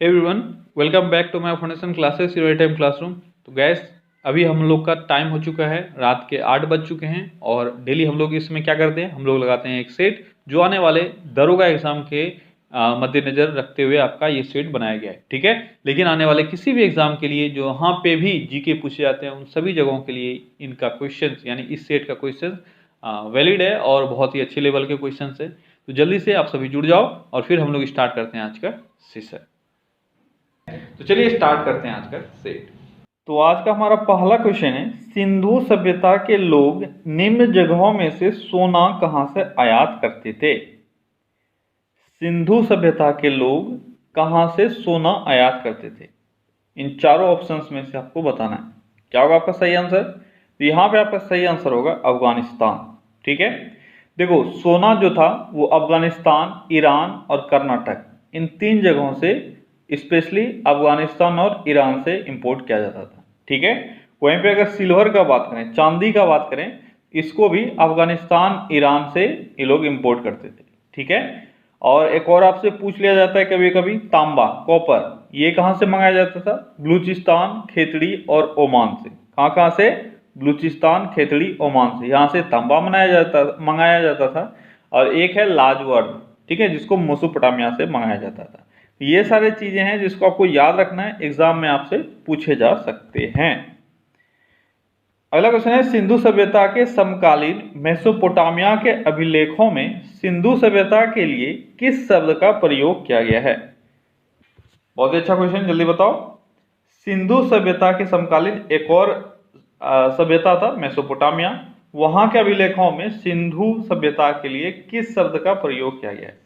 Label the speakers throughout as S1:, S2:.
S1: Everyone, welcome back to my foundation classes your time classroom. तो guys, अभी हम लोग का टाइम हो चुका है, रात के 8 बज चुके हैं और डेली हम लोग इसमें क्या करते हैं, हम लोग लगाते हैं एक सेट जो आने वाले दरोगा एग्जाम के मद्देनजर रखते हुए आपका ये सेट बनाया गया है। ठीक है, लेकिन आने वाले किसी भी एग्जाम के लिए जो यहाँ पे भी जीके पूछे जाते हैं उन सभी जगहों के लिए इनका क्वेश्चन यानी इस सेट का क्वेश्चन वैलिड है और बहुत ही अच्छे लेवल के क्वेश्चन है। तो जल्दी से आप सभी जुड़ जाओ और फिर हम लोग स्टार्ट करते हैं आज का सेशन। तो चलिए स्टार्ट करते हैं आज का सेट। तो आज का हमारा पहला क्वेश्चन है, सिंधु सभ्यता के लोग निम्न जगहों में से सोना कहां से आयात करते थे? सिंधु सभ्यता के लोग कहां से सोना आयात करते थे? इन चारों ऑप्शंस में से आपको बताना है। क्या होगा आपका सही आंसर? तो यहां पे आपका सही आंसर होगा अफगानिस्तान। ठीक है, देखो सोना जो था वो अफगानिस्तान, ईरान और कर्नाटक, इन तीन जगहों से स्पेशली अफगानिस्तान और ईरान से इंपोर्ट किया जाता था। ठीक है, वहीं पे अगर सिल्वर का बात करें, चांदी का बात करें, इसको भी अफगानिस्तान, ईरान से ये लोग इंपोर्ट करते थे। ठीक है, और एक और आपसे पूछ लिया जाता है कभी कभी, तांबा, कॉपर, ये कहां से मंगाया जाता था? बलूचिस्तान, खेतड़ी और ओमान से। कहां से? बलूचिस्तान, खेतड़ी, ओमान से। यहाँ से तांबा मंगाया जाता था। और एक है लाजवर्द, ठीक है, जिसको मेसोपोटामिया से मंगाया जाता था। ये सारे चीजें हैं जिसको आपको याद रखना है, एग्जाम में आपसे पूछे जा सकते हैं। अगला क्वेश्चन है, सिंधु सभ्यता के समकालीन मेसोपोटामिया के अभिलेखों में सिंधु सभ्यता के लिए किस शब्द का प्रयोग किया गया है? बहुत ही अच्छा क्वेश्चन, जल्दी बताओ। सिंधु सभ्यता के समकालीन एक और सभ्यता था मेसोपोटामिया, वहां के अभिलेखों में सिंधु सभ्यता के लिए किस शब्द का प्रयोग किया गया है?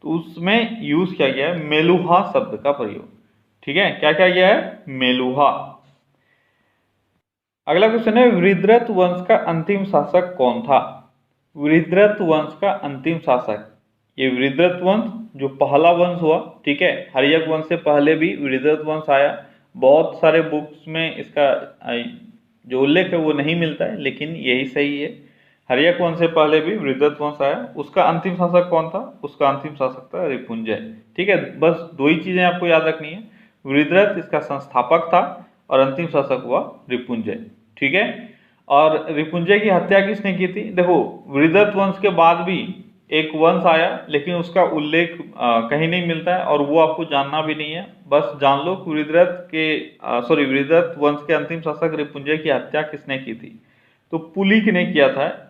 S1: तो उसमें यूज किया गया है मेलुहा शब्द का प्रयोग। ठीक है, क्या किया गया है? मेलुहा। अगला क्वेश्चन है, वृद्धृत वंश का अंतिम शासक कौन था? वृद्धृत वंश का अंतिम शासक, ये वृद्धृत वंश जो पहला वंश हुआ, ठीक है, हर्यक वंश से पहले भी वृद्धृत वंश आया। बहुत सारे बुक्स में इसका जो उल्लेख है वो नहीं मिलता है, लेकिन यही सही है। हर्यक वंश से पहले भी वृद्धृत वंश आया। उसका अंतिम शासक कौन था? उसका अंतिम शासक था रिपुंजय। ठीक है, बस दो ही चीजें आपको याद रखनी है, वृद्धृत इसका संस्थापक था और अंतिम शासक हुआ रिपुंजय। ठीक है, और रिपुंजय की हत्या किसने की थी? देखो, वृद्धृत वंश के बाद भी एक वंश आया, लेकिन उसका उल्लेख कहीं नहीं मिलता है और वो आपको जानना भी नहीं है। बस जान लो वृद्धृत वंश के अंतिम शासक रिपुंजय की हत्या किसने की थी? तो पुलिक ने किया था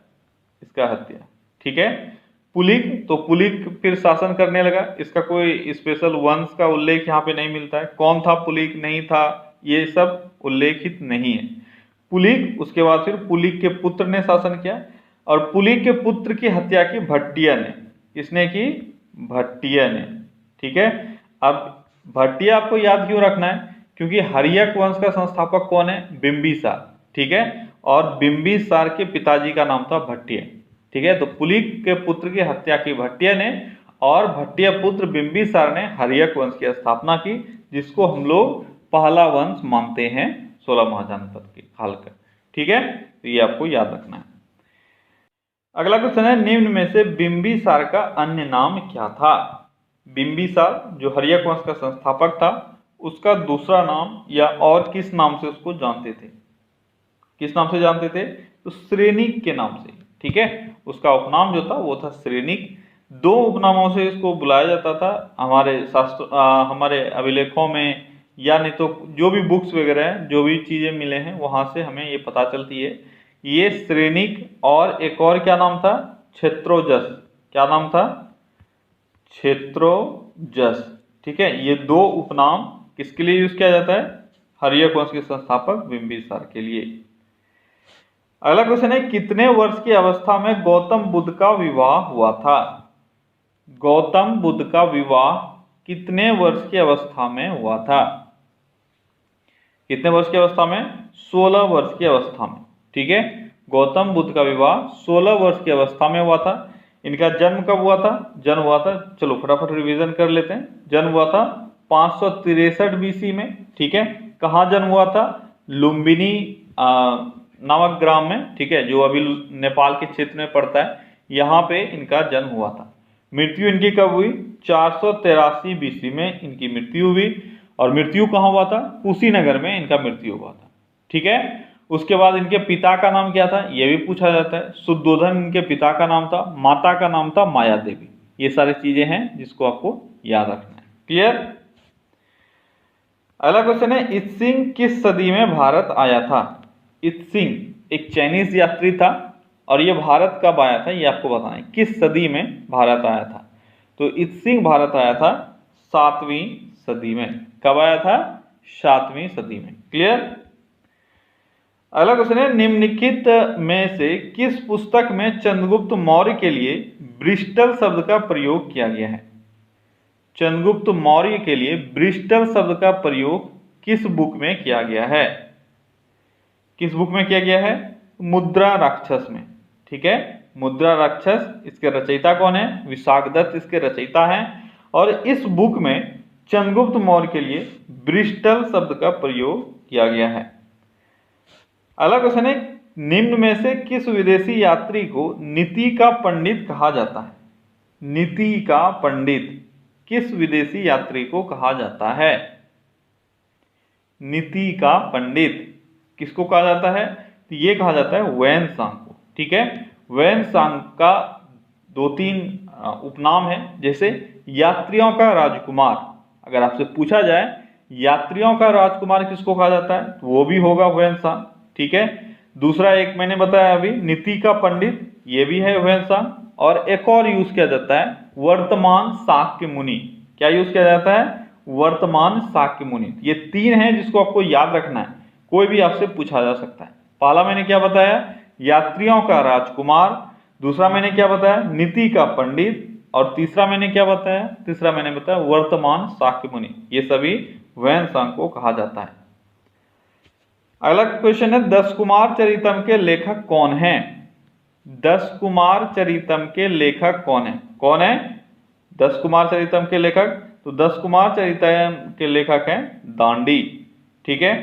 S1: इसका हत्या। ठीक है, पुलिक फिर शासन करने लगा। इसका कोई स्पेशल वंश का उल्लेख यहाँ पे नहीं मिलता है। कौन था पुलिक, नहीं था, ये सब उल्लेखित नहीं है। पुलिक, उसके बाद फिर पुलिक के पुत्र ने शासन किया और पुलिक के पुत्र की हत्या की भट्टिया ने। किसने की? भट्टिया ने। ठीक है, अब भट्टिया आपको याद क्यों रखना है? क्योंकि हर्यक वंश का संस्थापक कौन है? बिंबिसार। ठीक है, और बिंबिसार के पिताजी का नाम था भट्टिया। ठीक है, तो पुलिक के पुत्र की हत्या की भट्टिया ने और भट्टिया पुत्र बिंबिसार ने हर्यक वंश की स्थापना की, जिसको हम लोग पहला वंश मानते हैं 16 महाजनपद के खालकर। ठीक है, तो ये आपको याद रखना है। अगला क्वेश्चन है, निम्न में से बिंबिसार का अन्य नाम क्या था? बिंबिसार जो हर्यक वंश का संस्थापक था, उसका दूसरा नाम या और किस नाम से उसको जानते थे? किस नाम से जानते थे? तो श्रेनिक के नाम से। ठीक है, उसका उपनाम जो था वो था श्रेनिक। दो उपनामों से इसको बुलाया जाता था हमारे अभिलेखों में, या नहीं तो जो भी बुक्स वगैरह हैं, जो भी चीजें मिले हैं वहां से हमें ये पता चलती है। ये श्रेनिक और एक और क्या नाम था? क्षेत्रोजस। क्या नाम था? क्षेत्रोजस। ठीक है, ये दो उपनाम किसके लिए यूज किया जाता है? हर्यक वंश के संस्थापक बिंबिसार के लिए। अगला क्वेश्चन है, कितने वर्ष की अवस्था में गौतम बुद्ध का विवाह हुआ था? गौतम बुद्ध का विवाह कितने वर्ष की अवस्था में हुआ था? कितने वर्ष की अवस्था में? 16 वर्ष की अवस्था में। ठीक है, गौतम बुद्ध का विवाह 16 वर्ष की अवस्था में हुआ था। इनका जन्म कब हुआ था? जन्म हुआ था, चलो फटाफट रिवीजन कर लेते हैं। जन्म हुआ था 563 बीसी में। ठीक है, कहाँ जन्म हुआ था? लुम्बिनी नामक ग्राम में। ठीक है, जो अभी नेपाल के क्षेत्र में पड़ता है, यहाँ पे इनका जन्म हुआ था। मृत्यु इनकी कब हुई? 483 BC में इनकी मृत्यु हुई। और मृत्यु कहाँ हुआ था? कुशीनगर में इनका मृत्यु हुआ था। ठीक है। उसके बाद इनके पिता का नाम क्या था, यह भी पूछा जाता है। शुद्धोधन इनके पिता का नाम था, माता का नाम था माया देवी। ये सारी चीजें हैं जिसको आपको याद रखना है। क्लियर? अगला क्वेश्चन है, इत्सिंग किस सदी में भारत आया था? इत्सिंग एक चाइनीज यात्री था और ये भारत कब आया था, ये आपको बताना है। किस सदी में भारत आया था? तो इत्सिंग भारत आया था 7वीं सदी में। कब आया था? 7वीं सदी में। क्लियर? अगला क्वेश्चन है, निम्नलिखित में से किस पुस्तक में चंद्रगुप्त मौर्य के लिए ब्रिस्टल शब्द का प्रयोग किया गया है? चंद्रगुप्त मौर्य के लिए ब्रिस्टल शब्द का प्रयोग किस बुक में किया गया है? किस बुक में किया गया है? मुद्रा राक्षस में। ठीक है, मुद्रा राक्षस, इसके रचयिता कौन है? विशाखदत्त इसके रचयिता हैं। और इस बुक में चंद्रगुप्त मौर्य के लिए ब्रिस्टल शब्द का प्रयोग किया गया है। अगला क्वेश्चन है, निम्न में से किस विदेशी यात्री को नीति का पंडित कहा जाता है? नीति का पंडित किस विदेशी यात्री को कहा जाता है? नीति का पंडित किसको कहा जाता है? तो ये कहा जाता है वैन-त्सांग को। ठीक है, वैन-त्सांग का 2-3 उपनाम है, जैसे यात्रियों का राजकुमार। अगर आपसे पूछा जाए यात्रियों का राजकुमार किसको कहा जाता है, तो वो भी होगा वैन-त्सांग। ठीक है, दूसरा एक मैंने बताया अभी, नीति का पंडित, ये भी है वैन-त्सांग। और एक और यूज किया जाता है वर्तमान शाक्य मुनि। क्या यूज किया जाता है? वर्तमान शाक्य मुनि। ये 3 हैं जिसको आपको याद रखना है, कोई भी आपसे पूछा जा सकता है। पहला मैंने क्या बताया? यात्रियों का राजकुमार। दूसरा मैंने क्या बताया? नीति का पंडित। और तीसरा मैंने क्या बताया? तीसरा मैंने बताया वर्तमान शाक्य मुनि। ये सभी वैन-त्सांग को कहा जाता है। अगला क्वेश्चन है, 10 कुमार चरितम के लेखक कौन हैं? 10 कुमार चरितम के लेखक कौन है? कौन है 10 कुमार चरितम के लेखक? तो 10 कुमार चरितम के लेखक हैं दांडी। ठीक है।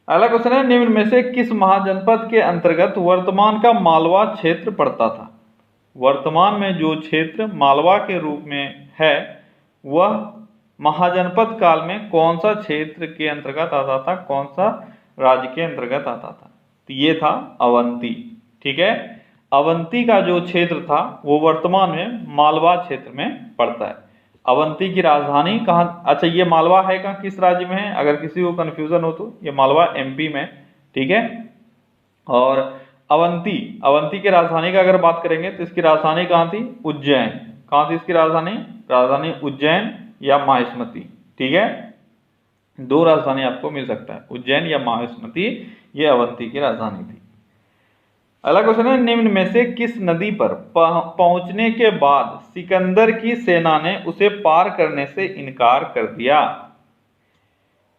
S1: अगला क्वेश्चन है, निम्न में से किस महाजनपद के अंतर्गत वर्तमान का मालवा क्षेत्र पड़ता था? वर्तमान में जो क्षेत्र मालवा के रूप में है, वह महाजनपद काल में कौन सा क्षेत्र के अंतर्गत आता था, कौन सा राज्य के अंतर्गत आता था? तो ये था अवंती। ठीक है, अवंती का जो क्षेत्र था वो वर्तमान में मालवा क्षेत्र में पड़ता है। अवंती की राजधानी कहाँ? अच्छा, ये मालवा है कहाँ, किस राज्य में है? अगर किसी को कंफ्यूजन हो तो ये मालवा MP में। ठीक है, और अवंती की राजधानी का अगर बात करेंगे तो इसकी राजधानी कहाँ थी? उज्जैन। कहाँ थी इसकी राजधानी? राजधानी उज्जैन या माहिष्मती। ठीक है, 2 राजधानी आपको मिल सकता है, उज्जैन या माहिष्मती। ये अवंती की राजधानी थी। अगला क्वेश्चन है, निम्न में से किस नदी पर पहुंचने के बाद सिकंदर की सेना ने उसे पार करने से इनकार कर दिया?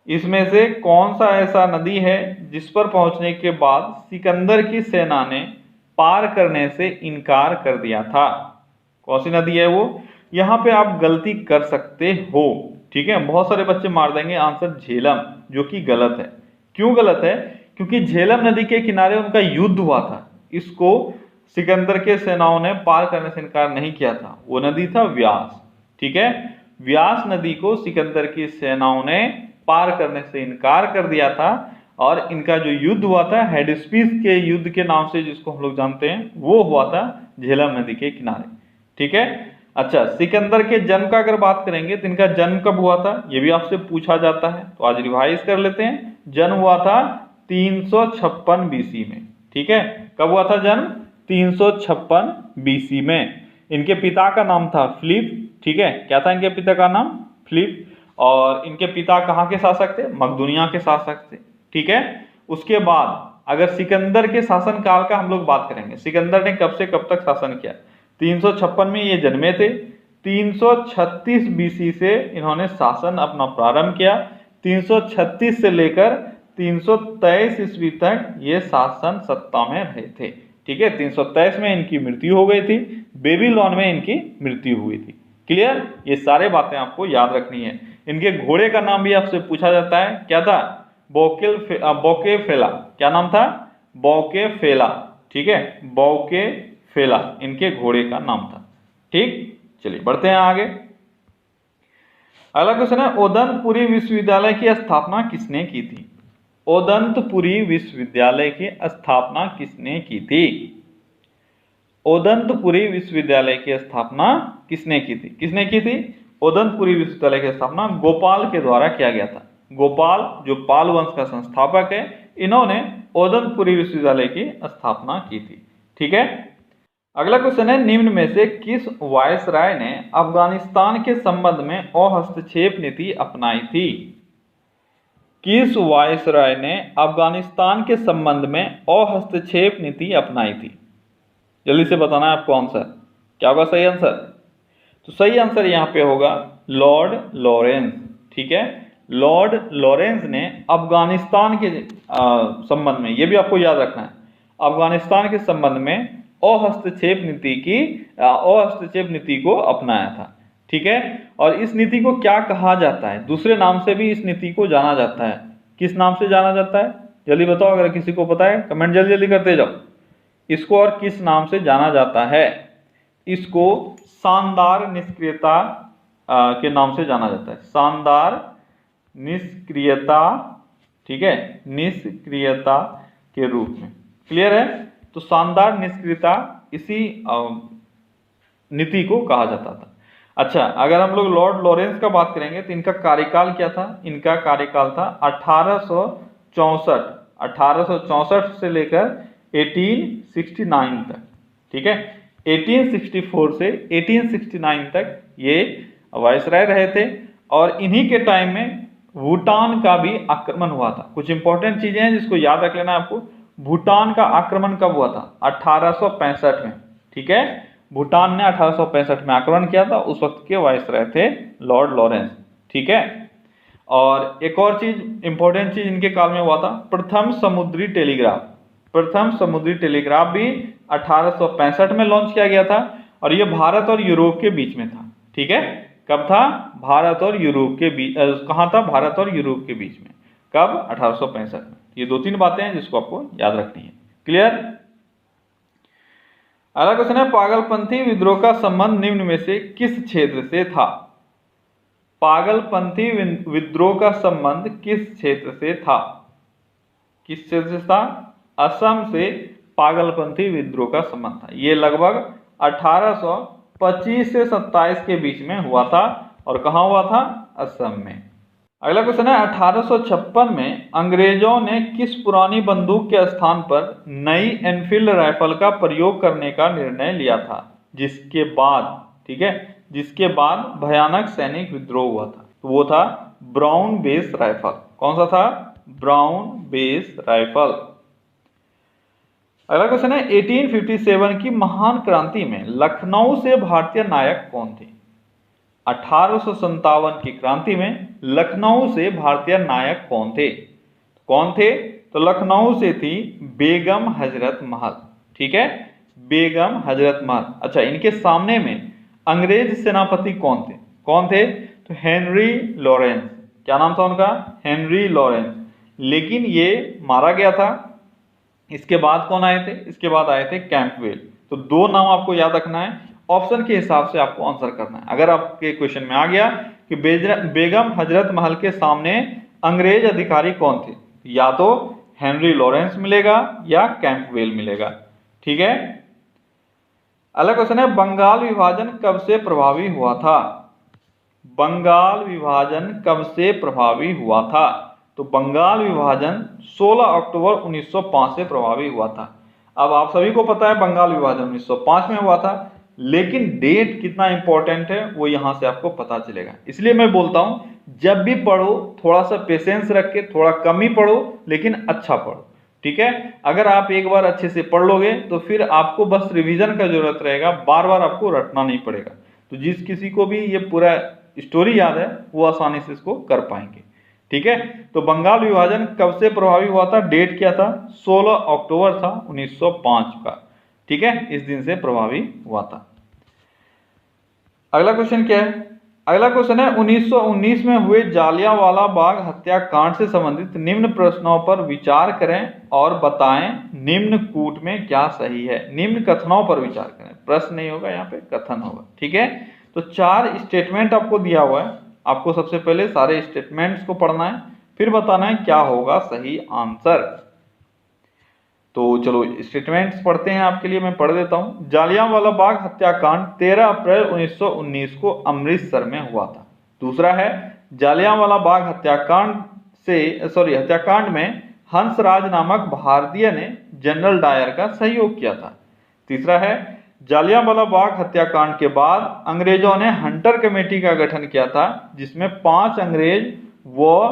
S1: इसमें से कौन सा ऐसा नदी है जिस पर पहुंचने के बाद सिकंदर की सेना ने पार करने से इनकार कर दिया था? कौन सी नदी है वो? यहाँ पे आप गलती कर सकते हो। ठीक है, बहुत सारे बच्चे मार देंगे आंसर झेलम, जो कि गलत है। क्यों गलत है? क्योंकि झेलम नदी के किनारे उनका युद्ध हुआ था, इसको सिकंदर के सेनाओं ने पार करने से इनकार नहीं किया था। वो नदी था व्यास। ठीक है, व्यास नदी को सिकंदर की सेनाओं ने पार करने से इनकार कर दिया था। और इनका जो युद्ध हुआ था हेडिस्पीस के युद्ध के नाम से जिसको हम लोग जानते हैं, वो हुआ था झेलम नदी के किनारे। ठीक है। अच्छा, सिकंदर के जन्म का अगर बात करेंगे तो इनका जन्म कब हुआ था, ये भी आपसे पूछा जाता है, तो आज रिवाइज कर लेते हैं। जन्म हुआ था 356 BC में। ठीक है, कब हुआ था जन्म? 356 BC में। इनके पिता का नाम था फिलिप। ठीक है, क्या था इनके पिता का नाम? फिलिप। और इनके पिता कहाँ के शासक थे? मकदूनिया के शासक थे। ठीक है, उसके बाद अगर सिकंदर के शासन काल का हम लोग बात करेंगे, सिकंदर ने कब से कब तक शासन किया? 356 में ये जन्मे थे। 336 BC से इन्होंने शासन अपना प्रारंभ किया। 336 से लेकर 323 ईस्वी तक ये शासन सत्ता में रहे थे। ठीक है, 323 में इनकी मृत्यु हो गई थी, बेबीलोन में इनकी मृत्यु हुई थी। क्लियर? ये सारे बातें आपको याद रखनी है। इनके घोड़े का नाम भी आपसे पूछा जाता है, क्या था? बौकेफेला। क्या नाम था? बौकेफेला। ठीक है, बौकेफेला इनके घोड़े का नाम था। ठीक, चलिए बढ़ते हैं आगे। अगला क्वेश्चन है, ओदंतपुरी विश्वविद्यालय की स्थापना किसने की थी? ओदंतपुरी विश्वविद्यालय की स्थापना किसने की थी? ओदंतपुरी विश्वविद्यालय की स्थापना किसने की थी? किसने की थी? ओदंतपुरी विश्वविद्यालय की स्थापना गोपाल के द्वारा किया गया था। गोपाल जो पाल वंश का संस्थापक है, इन्होंने ओदंतपुरी विश्वविद्यालय की स्थापना की थी। ठीक है। अगला क्वेश्चन है, निम्न में से किस वायसराय ने अफगानिस्तान के संबंध में अहस्तक्षेप नीति अपनाई थी? किस वायसराय ने अफगानिस्तान के संबंध में अहस्तक्षेप नीति अपनाई थी? जल्दी से बताना है आपको आंसर। क्या होगा सही आंसर? तो सही आंसर यहाँ पे होगा लॉर्ड लॉरेंस। ठीक है, लॉर्ड लॉरेंस ने अफगानिस्तान के संबंध में, ये भी आपको याद रखना है, अफगानिस्तान के संबंध में अहस्तक्षेप नीति को अपनाया था। ठीक है, और इस नीति को क्या कहा जाता है? दूसरे नाम से भी इस नीति को जाना जाता है। किस नाम से जाना जाता है? जल्दी बताओ, अगर किसी को पता है कमेंट जल्दी जल्दी करते जाओ। इसको और किस नाम से जाना जाता है? इसको शानदार निष्क्रियता के नाम से जाना जाता है। शानदार निष्क्रियता, ठीक है, निष्क्रियता के रूप में। क्लियर है? तो शानदार निष्क्रियता इसी नीति को कहा जाता था। अच्छा, अगर हम लोग लॉर्ड लॉरेंस का बात करेंगे तो इनका कार्यकाल क्या था? इनका कार्यकाल था 1864 से लेकर 1869 तक। ठीक है, 1864 से 1869 तक ये वायसराय रहे थे। और इन्हीं के टाइम में भूटान का भी आक्रमण हुआ था। कुछ इंपॉर्टेंट चीजें हैं जिसको याद रख लेना आपको। भूटान का आक्रमण कब हुआ था? 1865 में। ठीक है, भूटान ने 1865 में आक्रमण किया था। उस वक्त के वायसराय थे लॉर्ड लॉरेंस। ठीक है, और एक और चीज, इंपॉर्टेंट चीज इनके काल में हुआ था, प्रथम समुद्री टेलीग्राफ। प्रथम समुद्री टेलीग्राफ भी 1865 में लॉन्च किया गया था और यह भारत और यूरोप के बीच में था। ठीक है, कब था? भारत और यूरोप के बीच। कहाँ था? भारत और यूरोप के बीच में। कब? 1865 में। ये दो तीन बातें हैं जिसको आपको याद रखनी है। क्लियर? अगला क्वेश्चन है, पागलपंथी विद्रोह का संबंध निम्न में से किस क्षेत्र से था? पागलपंथी विद्रोह का संबंध किस क्षेत्र से था? किस क्षेत्र से था? असम से पागलपंथी विद्रोह का संबंध था। ये लगभग 1825 से 27 के बीच में हुआ था। और कहाँ हुआ था? असम में। अगला क्वेश्चन है, 1856 में अंग्रेजों ने किस पुरानी बंदूक के स्थान पर नई एनफील्ड राइफल का प्रयोग करने का निर्णय लिया था, जिसके बाद, ठीक है, जिसके बाद भयानक सैनिक विद्रोह हुआ था? तो वो था ब्राउन बेस राइफल। कौन सा था? Brown base rifle. अगला क्वेश्चन है, 1857 की महान क्रांति में लखनऊ से भारतीय नायक कौन थे? 1857 की क्रांति में लखनऊ से भारतीय नायक कौन थे? कौन थे? तो लखनऊ से थी बेगम हजरत महल। ठीक है, बेगम हजरत महल। अच्छा, इनके सामने में अंग्रेज सेनापति कौन थे? कौन थे? तो हेनरी लॉरेंस। क्या नाम था उनका? Henry Lawrence. लेकिन ये मारा गया था। इसके बाद कौन आए थे? इसके बाद आए थे कैंपबेल। तो दो नाम आपको याद रखना है, ऑप्शन के हिसाब से आपको आंसर करना है। अगर आपके क्वेश्चन में आ गया कि बेगम हजरत महल के सामने अंग्रेज अधिकारी कौन थे, या तो हेनरी लॉरेंस मिलेगा या कैंपबेल मिलेगा। ठीक है। अगला क्वेश्चन है, बंगाल विभाजन कब से प्रभावी हुआ था? बंगाल विभाजन कब से प्रभावी हुआ था? तो बंगाल विभाजन 16 अक्टूबर 1905 से प्रभावी हुआ था। अब आप सभी को पता है बंगाल विभाजन 1905 में हुआ था, लेकिन डेट कितना इंपॉर्टेंट है वो यहां से आपको पता चलेगा। इसलिए मैं बोलता हूं, जब भी पढ़ो थोड़ा सा पेशेंस रख के, थोड़ा कम ही पढ़ो लेकिन अच्छा पढ़ो। ठीक है, अगर आप एक बार अच्छे से पढ़ लोगे तो फिर आपको बस रिवीजन का जरूरत रहेगा, बार बार आपको रटना नहीं पड़ेगा। तो जिस किसी को भी ये पूरा स्टोरी याद है वो आसानी से इसको कर पाएंगे। ठीक है, तो बंगाल विभाजन कब से प्रभावी हुआ था? डेट क्या था? 16 अक्टूबर था 1905 का। ठीक है, इस दिन से प्रभावी हुआ था। अगला क्वेश्चन क्या है? अगला क्वेश्चन है, 1919 में हुए जालियांवाला बाग हत्याकांड से संबंधित निम्न प्रश्नों पर विचार करें और बताएं निम्न कूट में क्या सही है। निम्न कथनों पर विचार करें, प्रश्न नहीं होगा यहाँ पे, कथन होगा। ठीक है, तो 4 स्टेटमेंट आपको दिया हुआ है, आपको सबसे पहले सारे स्टेटमेंट्स को पढ़ना है, फिर बताना है क्या होगा सही आंसर। तो चलो स्टेटमेंट्स पढ़ते हैं आपके लिए, मैं पढ़ देता हूं। जालियांवाला बाग हत्याकांड 13 अप्रैल 1919 को अमृतसर में हुआ था। दूसरा है जालियांवाला बाग हत्याकांड में हंसराज नामक भारतीय ने जनरल डायर का सहयोग किया था। तीसरा है जालियांवाला बाग हत्याकांड के बाद अंग्रेजों ने हंटर कमेटी का गठन किया था, जिसमें 5 अंग्रेज व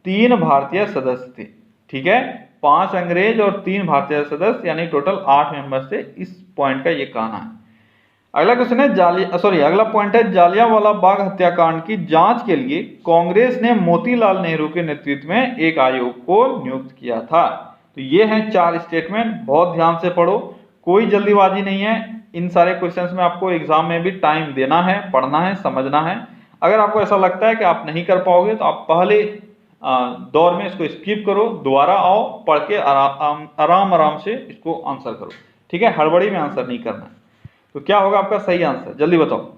S1: 3 भारतीय सदस्य थे। ठीक है, 5 अंग्रेज और 3 भारतीय सदस्य, यानी टोटल 8 मेंबर से इस पॉइंट का ये कहना है। अगला क्वेश्चन है अगला पॉइंट है जालियांवाला बाग हत्याकांड की जांच के लिए कांग्रेस ने मोतीलाल नेहरू के नेतृत्व में एक आयोग को नियुक्त किया था। तो ये हैं 4 स्टेटमेंट, बहुत ध्यान से पढ़ो, कोई जल्दीबाजी नहीं है। इन सारे क्वेश्चंस में आपको एग्जाम में भी टाइम देना है, पढ़ना है, समझना है। अगर आपको ऐसा लगता है कि आप नहीं कर पाओगे तो आप पहले दौर में इसको स्किप करो, दोबारा आओ, पढ़ के आराम से इसको आंसर करो। ठीक है, हड़बड़ी में आंसर नहीं करना है। तो क्या होगा आपका सही आंसर, जल्दी बताओ। तो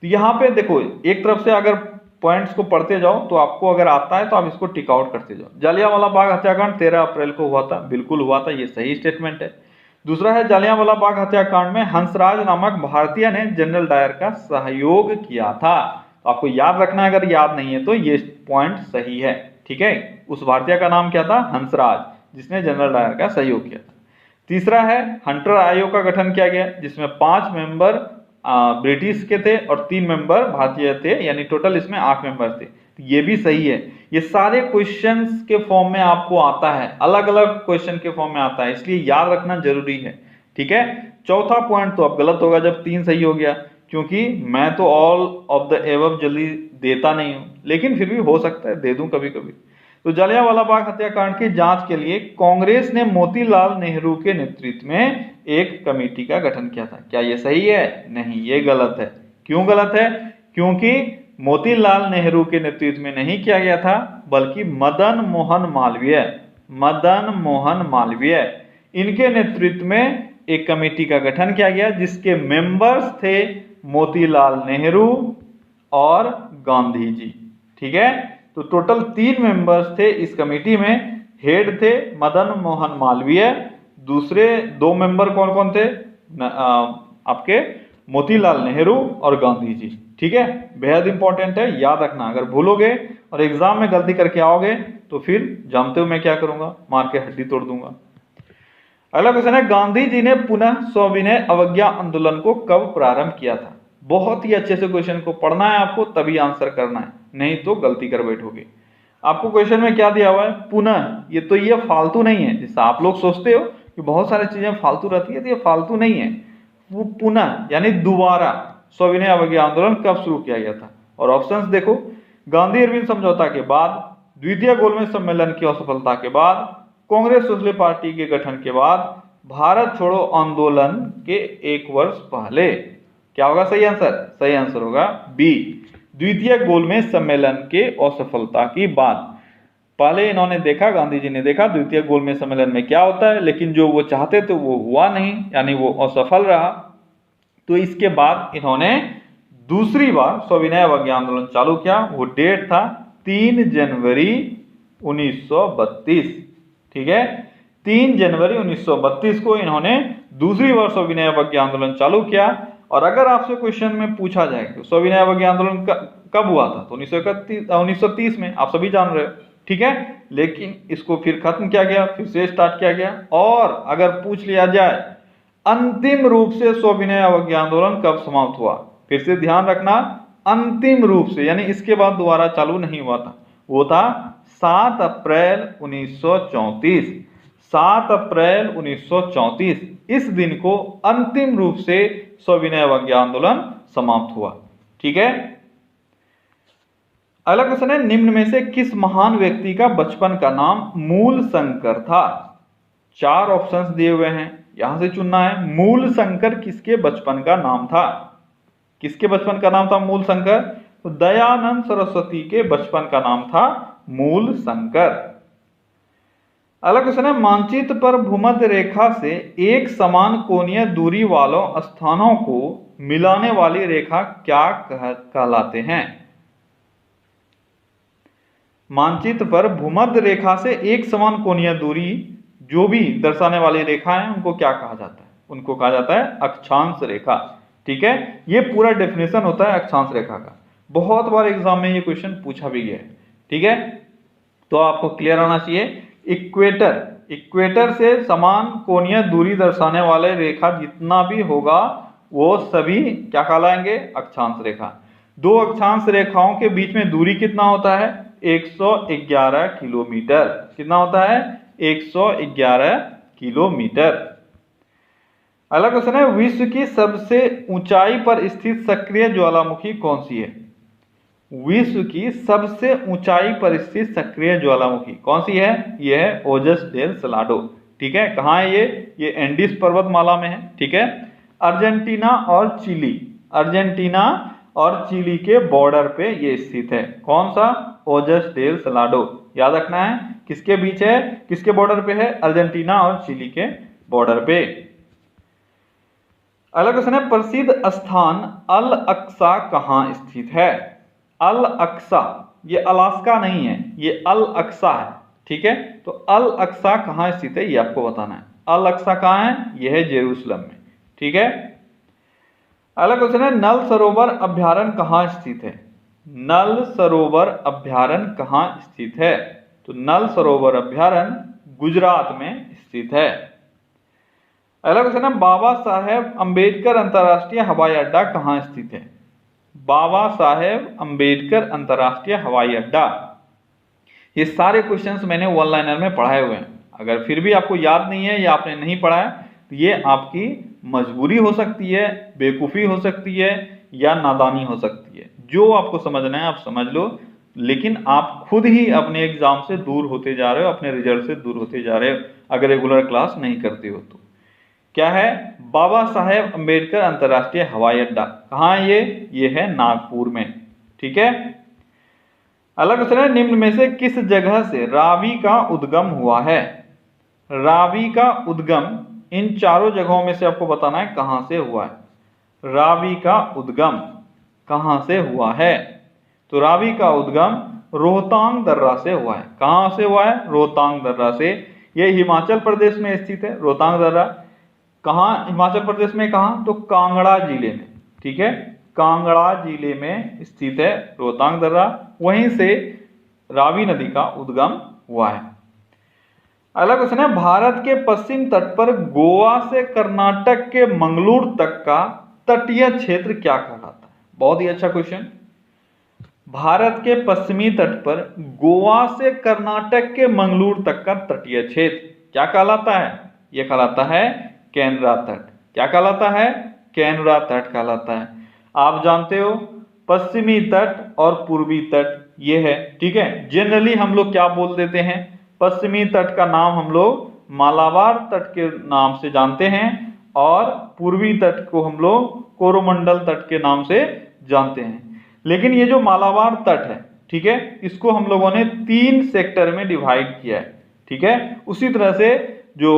S1: यहां पे देखो, एक तरफ से अगर पॉइंट्स को पढ़ते जाओ तो आपको अगर आता है तो आप इसको टिक आउट करते जाओ। जालियांवाला बाग हत्याकांड 13 अप्रैल को हुआ था, बिल्कुल हुआ था, ये सही स्टेटमेंट है। दूसरा है जालियांवाला बाग हत्याकांड में हंसराज नामक भारतीय ने जनरल डायर का सहयोग किया था। तो आपको याद रखना है, अगर याद नहीं है तो ये पॉइंट सही है। ठीक है, उस भारतीय का नाम क्या था, हंसराज, जिसने जनरल डायर का सहयोग किया था। तीसरा है हंटर आयोग का गठन किया गया, जिसमें 5 मेंबर ब्रिटिश के थे और 3 मेंबर भारतीय थे, यानी टोटल इसमें 8 मेंबर थे। ये भी सही है। ये सारे क्वेश्चंस के फॉर्म में आपको आता है, अलग अलग क्वेश्चन के फॉर्म में आता है, इसलिए याद रखना जरूरी है। ठीक है, चौथा पॉइंट तो अब गलत होगा जब 3 सही हो गया, क्योंकि मैं तो ऑल ऑफ द एबव जल्दी देता नहीं हूं, लेकिन फिर भी हो सकता है दे दूं कभी कभी। तो जालियांवाला बाग हत्याकांड की जांच के लिए कांग्रेस ने मोतीलाल नेहरू के नेतृत्व में एक कमेटी का गठन किया था। क्या ये सही है? नहीं, ये गलत है। क्यों गलत है? क्योंकि मोतीलाल नेहरू के नेतृत्व में नहीं किया गया था, बल्कि मदन मोहन मालवीय इनके नेतृत्व में एक कमेटी का गठन किया गया, जिसके मेंबर्स थे मोतीलाल नेहरू और गांधी जी। ठीक है, तो टोटल 3 मेंबर्स थे इस कमेटी में। हेड थे मदन मोहन मालवीय, दूसरे 2 मेंबर कौन कौन थे, आपके मोतीलाल नेहरू और गांधी जी। ठीक है, बेहद इंपॉर्टेंट है, याद रखना। अगर भूलोगे और एग्जाम में गलती करके आओगे तो फिर जानते हो मैं क्या करूंगा, मार के हड्डी तोड़ दूंगा। अगला क्वेश्चन है गांधी जी ने पुनः सविनय अवज्ञा आंदोलन को कब प्रारंभ किया था। बहुत ही अच्छे से क्वेश्चन को पढ़ना है आपको, तभी आंसर करना है, नहीं तो गलती कर बैठोगे। आपको क्वेश्चन में क्या दिया हुआ है, पुनः। ये फालतू नहीं है, जैसा आप लोग सोचते हो कि बहुत सारी चीजें फालतू रहती है, तो ये फालतू नहीं है। वो पुनः यानी दोबारा सविनय अवज्ञा आंदोलन कब शुरू किया गया था। और ऑप्शंस देखो, गांधी अरविंद समझौता के बाद, द्वितीय गोलमेज सम्मेलन की असफलता के बाद, कांग्रेस सोशलिस्ट पार्टी के गठन के बाद, भारत छोड़ो आंदोलन के 1 वर्ष पहले। क्या होगा सही आंसर? सही आंसर होगा बी, द्वितीय गोलमेज सम्मेलन के असफलता की बात। पहले इन्होंने देखा, गांधी जी ने देखा द्वितीय गोलमेज सम्मेलन में क्या होता है, लेकिन जो वो चाहते थे वो हुआ नहीं, यानी वो असफल रहा। तो इसके बाद इन्होंने दूसरी बार सविनय अवज्ञा आंदोलन चालू किया। वो डेट था 3 जनवरी 1932। ठीक है, 3 जनवरी 1932 को इन्होंने दूसरी बार सविनय अवज्ञा आंदोलन चालू किया। और अगर आपसे क्वेश्चन में पूछा जाए कि सविनय अवज्ञा आंदोलन कब हुआ था, तो 1930 में, आप सभी जान रहे हो। ठीक है, लेकिन इसको फिर खत्म किया गया, फिर से स्टार्ट किया गया। और अगर पूछ लिया जाए अंतिम रूप से सविनय अवज्ञा आंदोलन कब समाप्त हुआ, फिर से ध्यान रखना, अंतिम रूप से, यानी इसके बाद दोबारा चालू नहीं हुआ था, वो था 7 अप्रैल 1934। 7 अप्रैल 1934 इस दिन को अंतिम रूप से सविनय अवज्ञा आंदोलन समाप्त हुआ। ठीक है, अगला क्वेश्चन है निम्न में से किस महान व्यक्ति का बचपन का नाम मूल शंकर था। 4 ऑप्शंस दिए हुए हैं, यहां से चुनना है। मूल शंकर किसके बचपन का नाम था? किसके बचपन का नाम था मूल शंकर? तो दयानंद सरस्वती के बचपन का नाम था मूल शंकर। अगला क्वेश्चन है मानचित्र पर भूमध्य रेखा से एक समान कोणीय दूरी वालों स्थानों को मिलाने वाली रेखा क्या कहलाते हैं? मानचित्र पर भूमध्य रेखा से एक समान कोणीय दूरी जो भी दर्शाने वाली रेखा है उनको क्या कहा जाता है? उनको कहा जाता है अक्षांश रेखा। ठीक है, ये पूरा डेफिनेशन होता है अक्षांश रेखा का। बहुत बार एग्जाम में ये क्वेश्चन पूछा भी गया है। ठीक है, तो आपको क्लियर होना चाहिए। इक्वेटर से समान कोणीय दूरी दर्शाने वाले रेखा जितना भी होगा वो सभी क्या कहलाएंगे? अक्षांश रेखा। दो अक्षांश रेखाओं के बीच में दूरी कितना होता है? 111 किलोमीटर। कितना होता है? 111 किलोमीटर। अगला क्वेश्चन है, विश्व की सबसे ऊंचाई पर स्थित सक्रिय ज्वालामुखी कौन सी है? विश्व की सबसे ऊंचाई पर स्थित सक्रिय ज्वालामुखी कौन सी है? यह है ओजस डेल सलाडो। ठीक है, कहाँ है ये एंडीज पर्वतमाला में है। ठीक है, अर्जेंटीना और चिली, अर्जेंटीना और चिली के बॉर्डर पे ये स्थित है। कौन सा? ओजस डेल सलाडो। याद रखना है किसके बीच है, किसके बॉर्डर पे है? अर्जेंटीना और चिली के बॉर्डर पे। अगला क्वेश्चन है, प्रसिद्ध स्थान अल अक्सा कहाँ स्थित है? अल अक्सा, ये अलास्का नहीं है, ये अल अक्सा है। ठीक है, तो अल अक्सा कहाँ स्थित है ये आपको बताना है। अल अक्सा कहाँ है? यह है जेरूसलम में। ठीक है, अगला क्वेश्चन है, नल सरोवर अभ्यारण्य कहाँ स्थित है? नल सरोवर अभ्यारण्य कहाँ स्थित है? तो नल सरोवर अभ्यारण्य गुजरात में स्थित है। अगला क्वेश्चन है, बाबा साहेब अंबेडकर अंतरराष्ट्रीय हवाई अड्डा कहाँ स्थित है? बाबा साहेब अंबेडकर अंतरराष्ट्रीय हवाई अड्डा। ये सारे क्वेश्चंस मैंने वन लाइनर में पढ़ाए हुए हैं। अगर फिर भी आपको याद नहीं है या आपने नहीं पढ़ा है तो ये आपकी मजबूरी हो सकती है, बेवकूफ़ी हो सकती है या नादानी हो सकती है। जो आपको समझना है आप समझ लो, लेकिन आप खुद ही अपने एग्जाम से दूर होते जा रहे हो, अपने रिजल्ट से दूर होते जा रहे हो अगर रेगुलर क्लास नहीं करते हो तो। क्या है? बाबा साहेब अंबेडकर अंतरराष्ट्रीय हवाई अड्डा कहाँ है ये है नागपुर में। ठीक है, अगला क्वेश्चन है, निम्न में से किस जगह से रावी का उद्गम हुआ है? रावी का उद्गम इन चारों जगहों में से आपको बताना है कहां से हुआ है। रावी का उद्गम कहां से हुआ है? तो रावी का उद्गम रोहतांग दर्रा से हुआ है। कहां से हुआ है? रोहतांग दर्रा से। यह हिमाचल प्रदेश में स्थित है रोहतांग दर्रा। कहाँ हिमाचल प्रदेश में? कहाँ? तो कांगड़ा जिले में। ठीक है, कांगड़ा जिले में स्थित है रोहतांग दर्रा, वहीं से रावी नदी का उद्गम हुआ है। अगला क्वेश्चन है, भारत के पश्चिम तट पर गोवा से कर्नाटक के मंगलूर तक का तटीय क्षेत्र क्या कहलाता है? बहुत ही अच्छा क्वेश्चन। भारत के पश्चिमी तट पर गोवा से कर्नाटक के मंगलूर तक का तटीय क्षेत्र क्या कहलाता है? यह कहलाता है कैनरा तट। क्या कहलाता है? कैनरा तट कहलाता है। आप जानते हो पश्चिमी तट और पूर्वी तट ये है। ठीक है, जनरली हम लोग क्या बोल देते हैं? पश्चिमी तट का नाम हम लोग मालाबार तट के नाम से जानते हैं और पूर्वी तट को हम लोग कोरोमंडल तट के नाम से जानते हैं। लेकिन ये जो मालाबार तट है, ठीक है, इसको हम लोगों ने 3 सेक्टर में डिवाइड किया है। ठीक है, उसी तरह से जो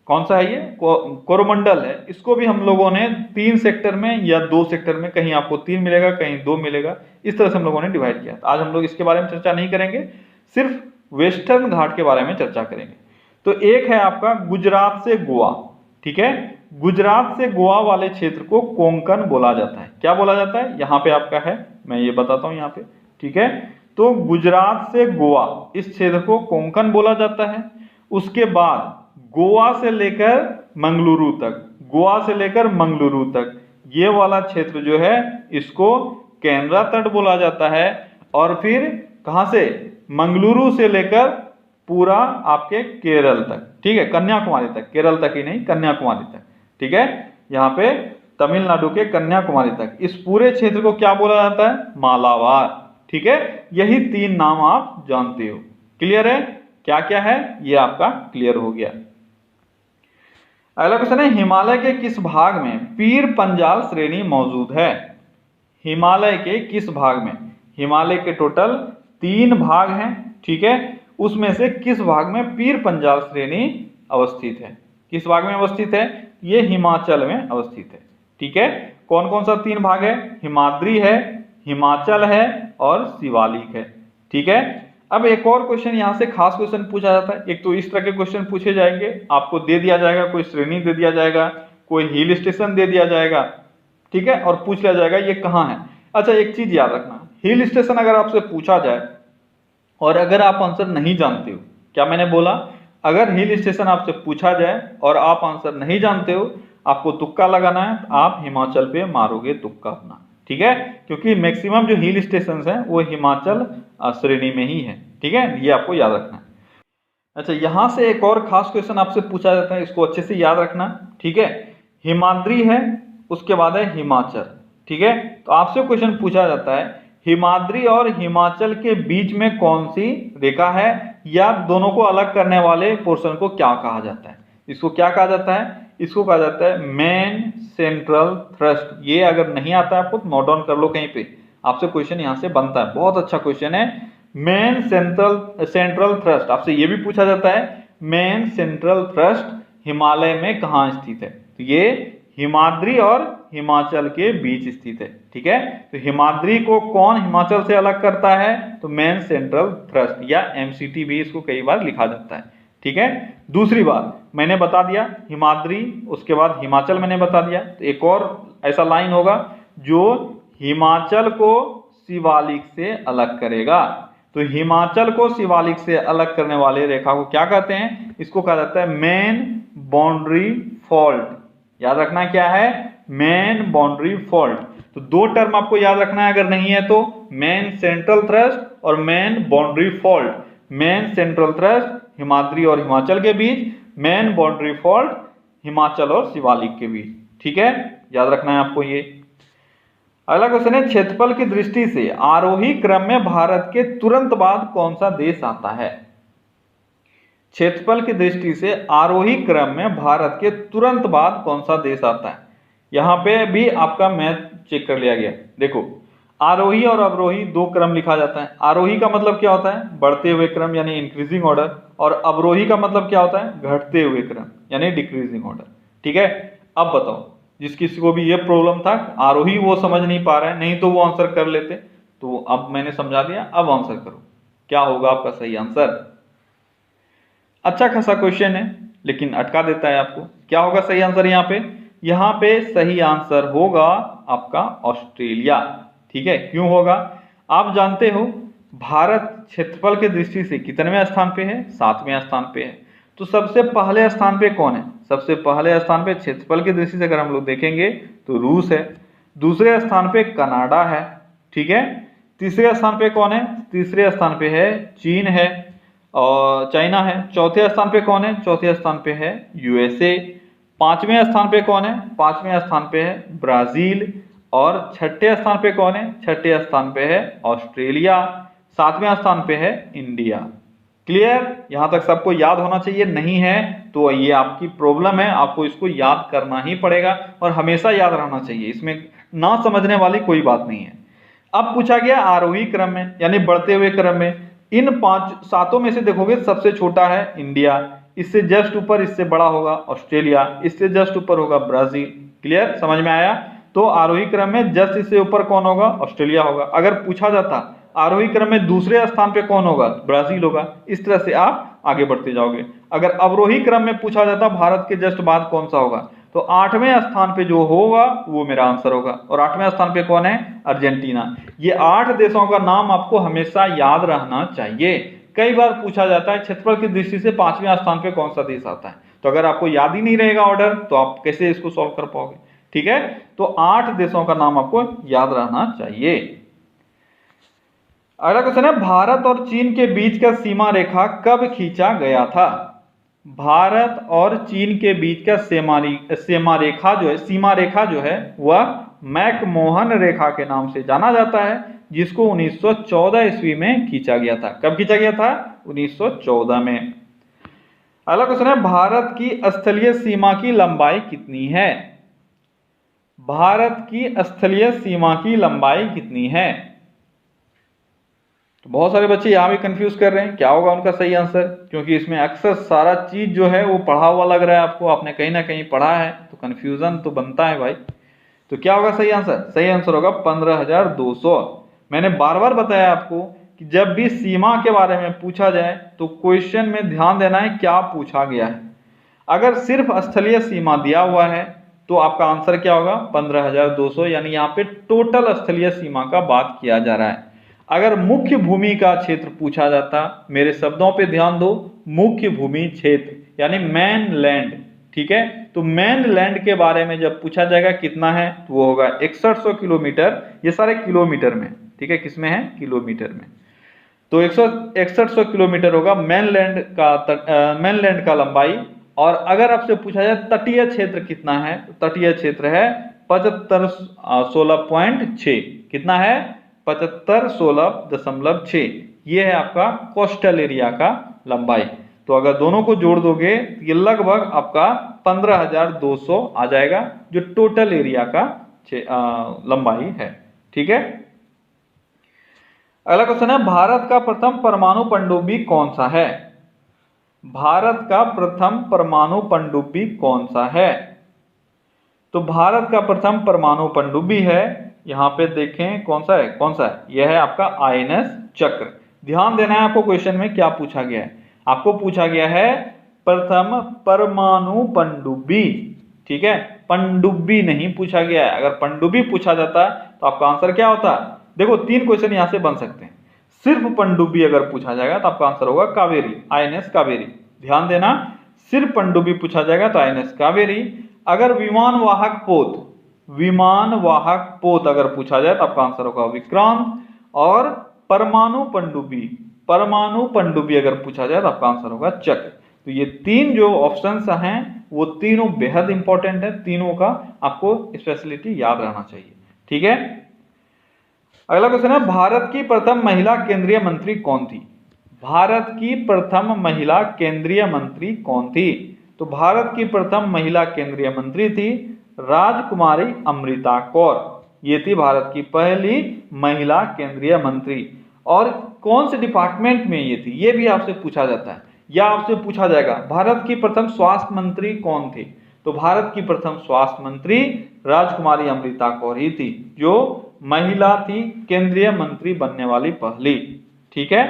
S1: कौन सा है ये कोरोमंडल है, इसको भी हम लोगों ने 3 सेक्टर में या 2 सेक्टर में, कहीं आपको 3 मिलेगा कहीं 2 मिलेगा, इस तरह से हम लोगों ने डिवाइड किया। तो आज हम लोग इसके बारे में चर्चा नहीं करेंगे, सिर्फ वेस्टर्न घाट के बारे में चर्चा करेंगे। तो एक है आपका गुजरात से गोवा। ठीक है, गुजरात से गोवा वाले क्षेत्र को कोंकण बोला जाता है। क्या बोला जाता है? यहाँ पे आपका है, मैं ये बताता हूँ यहाँ पे। ठीक है, तो गुजरात से गोवा इस क्षेत्र को कोंकण बोला जाता है। उसके बाद गोवा से लेकर मंगलुरु तक, गोवा से लेकर मंगलुरु तक ये वाला क्षेत्र जो है इसको कैनरा तट बोला जाता है। और फिर कहां से? मंगलुरु से लेकर पूरा आपके केरल तक, ठीक है, कन्याकुमारी तक, केरल तक ही नहीं कन्याकुमारी तक। ठीक है, यहाँ पे तमिलनाडु के कन्याकुमारी तक इस पूरे क्षेत्र को क्या बोला जाता है? मालाबार। ठीक है, यही 3 नाम आप जानते हो। क्लियर है? क्या क्या है ये आपका क्लियर हो गया। अगला क्वेश्चन है, हिमालय के किस भाग में पीर पंजाल श्रेणी मौजूद है? हिमालय के किस भाग में? हिमालय के टोटल 3 भाग हैं। ठीक है, उसमें से किस भाग में पीर पंजाल श्रेणी अवस्थित है? किस भाग में अवस्थित है? ये हिमाचल में अवस्थित है। ठीक है। कौन कौन सा 3 भाग है? हिमाद्री है, हिमाचल है और शिवालिक है, ठीक है। अब एक और क्वेश्चन यहाँ से खास क्वेश्चन पूछा जाता है। एक तो इस तरह के क्वेश्चन पूछे जाएंगे, आपको दे दिया जाएगा, कोई श्रेणी दे दिया जाएगा, कोई हिल स्टेशन दे दिया जाएगा, ठीक है, और पूछ लिया जाएगा ये कहाँ है। अच्छा, एक चीज याद रखना, हिल स्टेशन अगर आपसे पूछा जाए और अगर आप आंसर नहीं जानते हो, क्या मैंने बोला, अगर हिल स्टेशन आपसे पूछा जाए और आप आंसर नहीं जानते हो, आपको तुक्का लगाना है, तो आप हिमाचल पे मारोगे तुक्का अपना, ठीक है, क्योंकि मैक्सिमम जो हिल स्टेशन हैं वो हिमाचल श्रेणी में ही है, ठीक है, ये आपको याद रखना है। अच्छा, यहां से एक और खास क्वेश्चन आपसे पूछा जाता है, इसको अच्छे से याद रखना, ठीक है। हिमाद्री है, उसके बाद है हिमाचल, ठीक है। तो आपसे क्वेश्चन पूछा जाता है हिमाद्री और हिमाचल के बीच में कौन सी रेखा है, या दोनों को अलग करने वाले पोर्शन को क्या कहा जाता है? इसको क्या कहा जाता है? इसको कहा जाता है मेन सेंट्रल थ्रस्ट। ये अगर नहीं आता है आपको तो नोट डाउन कर लो कहीं पे, आपसे क्वेश्चन यहां से बनता है, बहुत अच्छा क्वेश्चन है। मेन सेंट्रल थ्रस्ट, आपसे ये भी पूछा जाता है मेन सेंट्रल थ्रस्ट हिमालय में कहाँ स्थित है? तो ये हिमाद्री और हिमाचल के बीच स्थित है, ठीक है। तो हिमाद्री को कौन हिमाचल से अलग करता है? तो मेन सेंट्रल थ्रस्ट, या एमसीटी भी इसको कई बार लिखा जाता है, ठीक है। दूसरी बात मैंने बता दिया हिमाद्री, उसके बाद हिमाचल मैंने बता दिया। तो एक और ऐसा लाइन होगा जो हिमाचल को शिवालिक से अलग करेगा। तो हिमाचल को शिवालिक से अलग करने वाले रेखा को क्या कहते हैं? इसको कहा जाता है मेन बाउंड्री फॉल्ट। याद रखना क्या है? Main boundary fault. तो 2 टर्म आपको याद रखना है, अगर नहीं है तो मेन सेंट्रल थ्रस्ट और main boundary fault. Main central thrust Himadri और हिमाचल के बीच, मेन बाउंड्री फॉल्ट हिमाचल और शिवालिक के बीच, ठीक है, याद रखना है आपको ये। अगला क्वेश्चन है क्षेत्रफल की दृष्टि से आरोही क्रम में भारत के तुरंत बाद कौन सा देश आता है? क्षेत्रफल की दृष्टि से आरोही क्रम में भारत के तुरंत बाद कौन सा देश आता है? यहां पे भी आपका मैथ चेक कर लिया गया। देखो, आरोही और अवरोही 2 क्रम लिखा जाता है। आरोही का मतलब क्या होता है? बढ़ते हुए क्रम यानी इंक्रीजिंग ऑर्डर, और अवरोही का मतलब क्या होता है? घटते हुए क्रम यानी डिक्रीजिंग ऑर्डर, ठीक है। अब बताओ, जिस किसी को भी ये प्रॉब्लम था आरोही वो समझ नहीं पा रहा है, नहीं तो वो आंसर कर लेते, तो अब मैंने समझा दिया, अब आंसर करो, क्या होगा आपका सही आंसर? अच्छा खासा क्वेश्चन है लेकिन अटका देता है आपको। क्या होगा सही आंसर यहाँ पे? यहाँ पे सही आंसर होगा आपका ऑस्ट्रेलिया, ठीक है। क्यों होगा? आप जानते हो भारत क्षेत्रफल की दृष्टि से कितनेवें स्थान पे है? 7वें स्थान पे है। तो सबसे पहले स्थान पे कौन है? सबसे पहले स्थान पे क्षेत्रफल की दृष्टि से अगर हम लोग देखेंगे तो रूस है। दूसरे स्थान पे कनाडा है, ठीक है। तीसरे स्थान पे कौन है? तीसरे स्थान पे है चीन है और चाइना है। चौथे स्थान पे कौन है? चौथे स्थान पे है यूएसए। 5वें स्थान पे कौन है? 5वें स्थान पे है ब्राजील। और 6ठे स्थान पे कौन है? 6ठे स्थान पे है ऑस्ट्रेलिया। 7वें स्थान पे है इंडिया। क्लियर? यहां तक सबको याद होना चाहिए। नहीं है तो ये आपकी प्रॉब्लम है, आपको इसको याद करना ही पड़ेगा और हमेशा याद रहना चाहिए, इसमें ना समझने वाली कोई बात नहीं है। अब पूछा गया आरोही क्रम में यानी बढ़ते हुए क्रम में, इन 7 में से देखोगे सबसे छोटा है इंडिया, इससे जस्ट ऊपर इससे बड़ा होगा ऑस्ट्रेलिया, इससे जस्ट ऊपर होगा ब्राजील। क्लियर? समझ में आया? तो आरोही क्रम में जस्ट इससे ऊपर कौन होगा? ऑस्ट्रेलिया होगा। अगर पूछा जाता आरोही क्रम में दूसरे स्थान पे कौन होगा? ब्राजील होगा। इस तरह से आप आगे बढ़ते जाओगे। अगर अवरोही क्रम में पूछा जाता भारत के जस्ट बाद कौन सा होगा, तो 8वें स्थान पे जो होगा वो मेरा आंसर होगा। और 8वें स्थान पे कौन है? अर्जेंटीना। ये 8 देशों का नाम आपको हमेशा याद रहना चाहिए। कई बार पूछा जाता है क्षेत्रफल की दृष्टि से 5वें स्थान पे कौन सा देश आता है, तो अगर आपको याद ही नहीं रहेगा ऑर्डर तो आप कैसे इसको सॉल्व कर पाओगे? ठीक है, तो 8 देशों का नाम आपको याद रहना चाहिए। अगला क्वेश्चन है भारत और चीन के बीच का सीमा रेखा कब खींचा गया था? भारत और चीन के बीच का सीमा रेखा जो है वह मैकमोहन रेखा के नाम से जाना जाता है, जिसको 1914 ईस्वी में खींचा गया था। कब खींचा गया था? 1914 में। अगला क्वेश्चन है भारत की स्थलीय सीमा की लंबाई कितनी है? भारत की स्थलीय सीमा की लंबाई कितनी है? तो बहुत सारे बच्चे यहां भी कंफ्यूज कर रहे हैं, क्या होगा उनका सही आंसर, क्योंकि इसमें अक्सर सारा चीज जो है वो पढ़ा हुआ लग रहा है आपको, आपने कहीं ना कहीं पढ़ा है, तो कंफ्यूजन तो बनता है भाई। तो क्या होगा सही आंसर? सही आंसर होगा 15,200। मैंने बार बार बताया आपको कि जब भी सीमा के बारे में पूछा जाए तो क्वेश्चन में ध्यान देना है क्या पूछा गया है। अगर सिर्फ स्थलीय सीमा दिया हुआ है तो आपका आंसर क्या होगा? 15,200, यानी यहाँ पे टोटल स्थलीय सीमा का बात किया जा रहा है। अगर मुख्य भूमि का क्षेत्र पूछा जाता, मेरे शब्दों पे ध्यान दो, मुख्य भूमि क्षेत्र यानी मैन लैंड, ठीक है, तो मैन लैंड के बारे में जब पूछा जाएगा कितना है तो वो होगा 6100 किलोमीटर। ये सारे किलोमीटर में, ठीक है, किसमें है? किलोमीटर में। तो 6100 किलोमीटर होगा मैनलैंड का लंबाई। और अगर आपसे पूछा जाए तटीय क्षेत्र कितना है, तो तटीय क्षेत्र है 7516.6। कितना है? 7516.6। ये है आपका कोस्टल एरिया का लंबाई। तो अगर दोनों को जोड़ दोगे ये लगभग आपका 15,200 आ जाएगा, जो टोटल एरिया का लंबाई है, ठीक है। अगला क्वेश्चन है, भारत का प्रथम परमाणु पनडुब्बी कौन सा है? भारत का प्रथम परमाणु पनडुब्बी कौन सा है? तो भारत का प्रथम परमाणु पनडुब्बी है, यहां पे देखें कौन सा है, कौन सा है? यह है आपका INS चक्र। ध्यान देना है आपको, क्वेश्चन में क्या पूछा गया है। आपको पूछा गया है प्रथम परमाणु पनडुब्बी, ठीक है, पनडुब्बी नहीं पूछा गया है। अगर पनडुब्बी पूछा जाता तो आपका आंसर क्या होता? देखो 3 क्वेश्चन यहां से बन सकते हैं। सिर्फ पनडुब्बी अगर पूछा जाएगा तो आपका आंसर होगा कावेरी, INS कावेरी। ध्यान देना, सिर्फ पनडुब्बी पूछा जाएगा तो INS कावेरी। अगर विमान वाहक पोत अगर पूछा जाए तो आपका आंसर होगा विक्रांत। और परमाणु पनडुब्बी अगर पूछा जाए तो आपका आंसर होगा चक्र। तो ये 3 जो ऑप्शंस हैं वो तीनों बेहद इंपॉर्टेंट है, तीनों का आपको स्पेशलिटी याद रहना चाहिए, ठीक है। अगला क्वेश्चन है, भारत की प्रथम महिला केंद्रीय मंत्री कौन थी? भारत की प्रथम महिला केंद्रीय मंत्री कौन थी? तो भारत की प्रथम महिला केंद्रीय मंत्री थी राजकुमारी अमृता कौर। ये थी भारत की पहली महिला केंद्रीय मंत्री। और कौन से डिपार्टमेंट में ये थी, ये भी आपसे पूछा जाता है, या आपसे पूछा जाएगा भारत की प्रथम स्वास्थ्य मंत्री कौन थे? तो भारत की प्रथम स्वास्थ्य मंत्री राजकुमारी अमृता कौर ही थी, जो महिला थी केंद्रीय मंत्री बनने वाली पहली, ठीक है।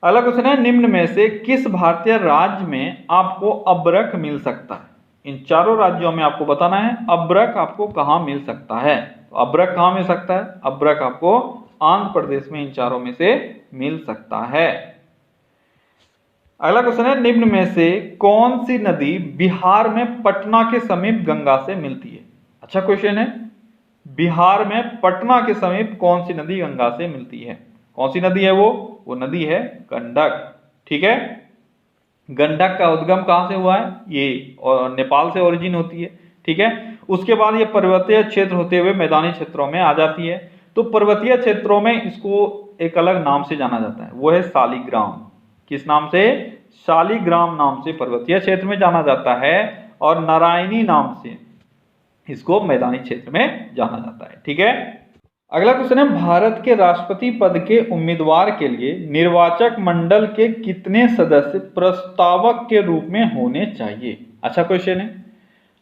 S1: अगला क्वेश्चन है, निम्न में से किस भारतीय राज्य में आपको अब्रक मिल सकता है? इन चारों राज्यों में आपको बताना है अब्रक आपको कहां मिल सकता है। तो अब्रक कहां मिल सकता है? अब्रक आपको आंध्र प्रदेश में इन चारों में से मिल सकता है। अगला क्वेश्चन है, निम्न में से कौन सी नदी बिहार में पटना के समीप गंगा से मिलती है? अच्छा क्वेश्चन है, बिहार में पटना के समीप कौन सी नदी गंगा से मिलती है? कौन सी नदी है वो नदी है गंडक, ठीक है। गंडक का उद्गम कहां से हुआ है? ये और नेपाल से ओरिजिन होती है, ठीक है। उसके बाद ये पर्वतीय क्षेत्र होते हुए मैदानी क्षेत्रों में आ जाती है। तो पर्वतीय क्षेत्रों में इसको एक अलग नाम से जाना जाता है, वो है शालिग्राम। किस नाम से? शालिग्राम नाम से पर्वतीय क्षेत्र में जाना जाता है, और नारायणी नाम से इसको मैदानी क्षेत्र में जाना जाता है, ठीक है। अगला क्वेश्चन है, भारत के राष्ट्रपति पद के उम्मीदवार के लिए निर्वाचक मंडल के कितने सदस्य प्रस्तावक के रूप में होने चाहिए? अच्छा क्वेश्चन है,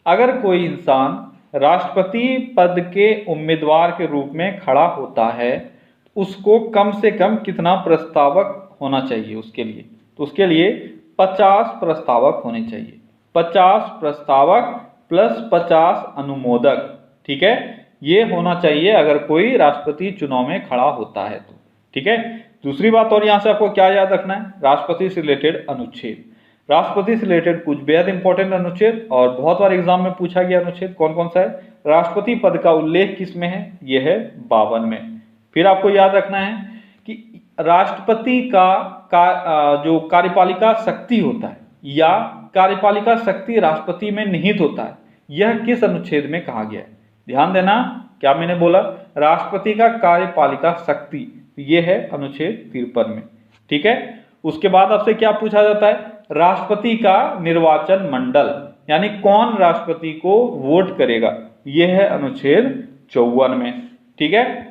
S1: अगर कोई इंसान राष्ट्रपति पद के उम्मीदवार के रूप में खड़ा होता है उसको कम से कम कितना प्रस्तावक होना चाहिए उसके लिए? तो उसके लिए 50 प्रस्तावक होने चाहिए। 50 प्रस्तावक प्लस 50 अनुमोदक, ठीक है, ये होना चाहिए अगर कोई राष्ट्रपति चुनाव में खड़ा होता है तो, ठीक है। दूसरी बात और यहां से आपको क्या याद रखना है, राष्ट्रपति से रिलेटेड अनुच्छेद। राष्ट्रपति से रिलेटेड कुछ बेहद इंपॉर्टेंट अनुच्छेद और बहुत बार एग्जाम में पूछा गया अनुच्छेद कौन कौन सा है? राष्ट्रपति पद का उल्लेख किस में है? यह है 52 में। फिर आपको याद रखना है कि राष्ट्रपति का जो कार्यपालिका शक्ति होता है या कार्यपालिका शक्ति राष्ट्रपति में निहित होता है, यह किस अनुच्छेद में कहा गया है? ध्यान देना, क्या मैंने बोला? राष्ट्रपति का कार्यपालिका शक्ति, यह है अनुच्छेद 53 में, ठीक है। उसके बाद आपसे क्या पूछा जाता है? राष्ट्रपति का निर्वाचन मंडल, यानी कौन राष्ट्रपति को वोट करेगा, यह है अनुच्छेद 54 में, ठीक है।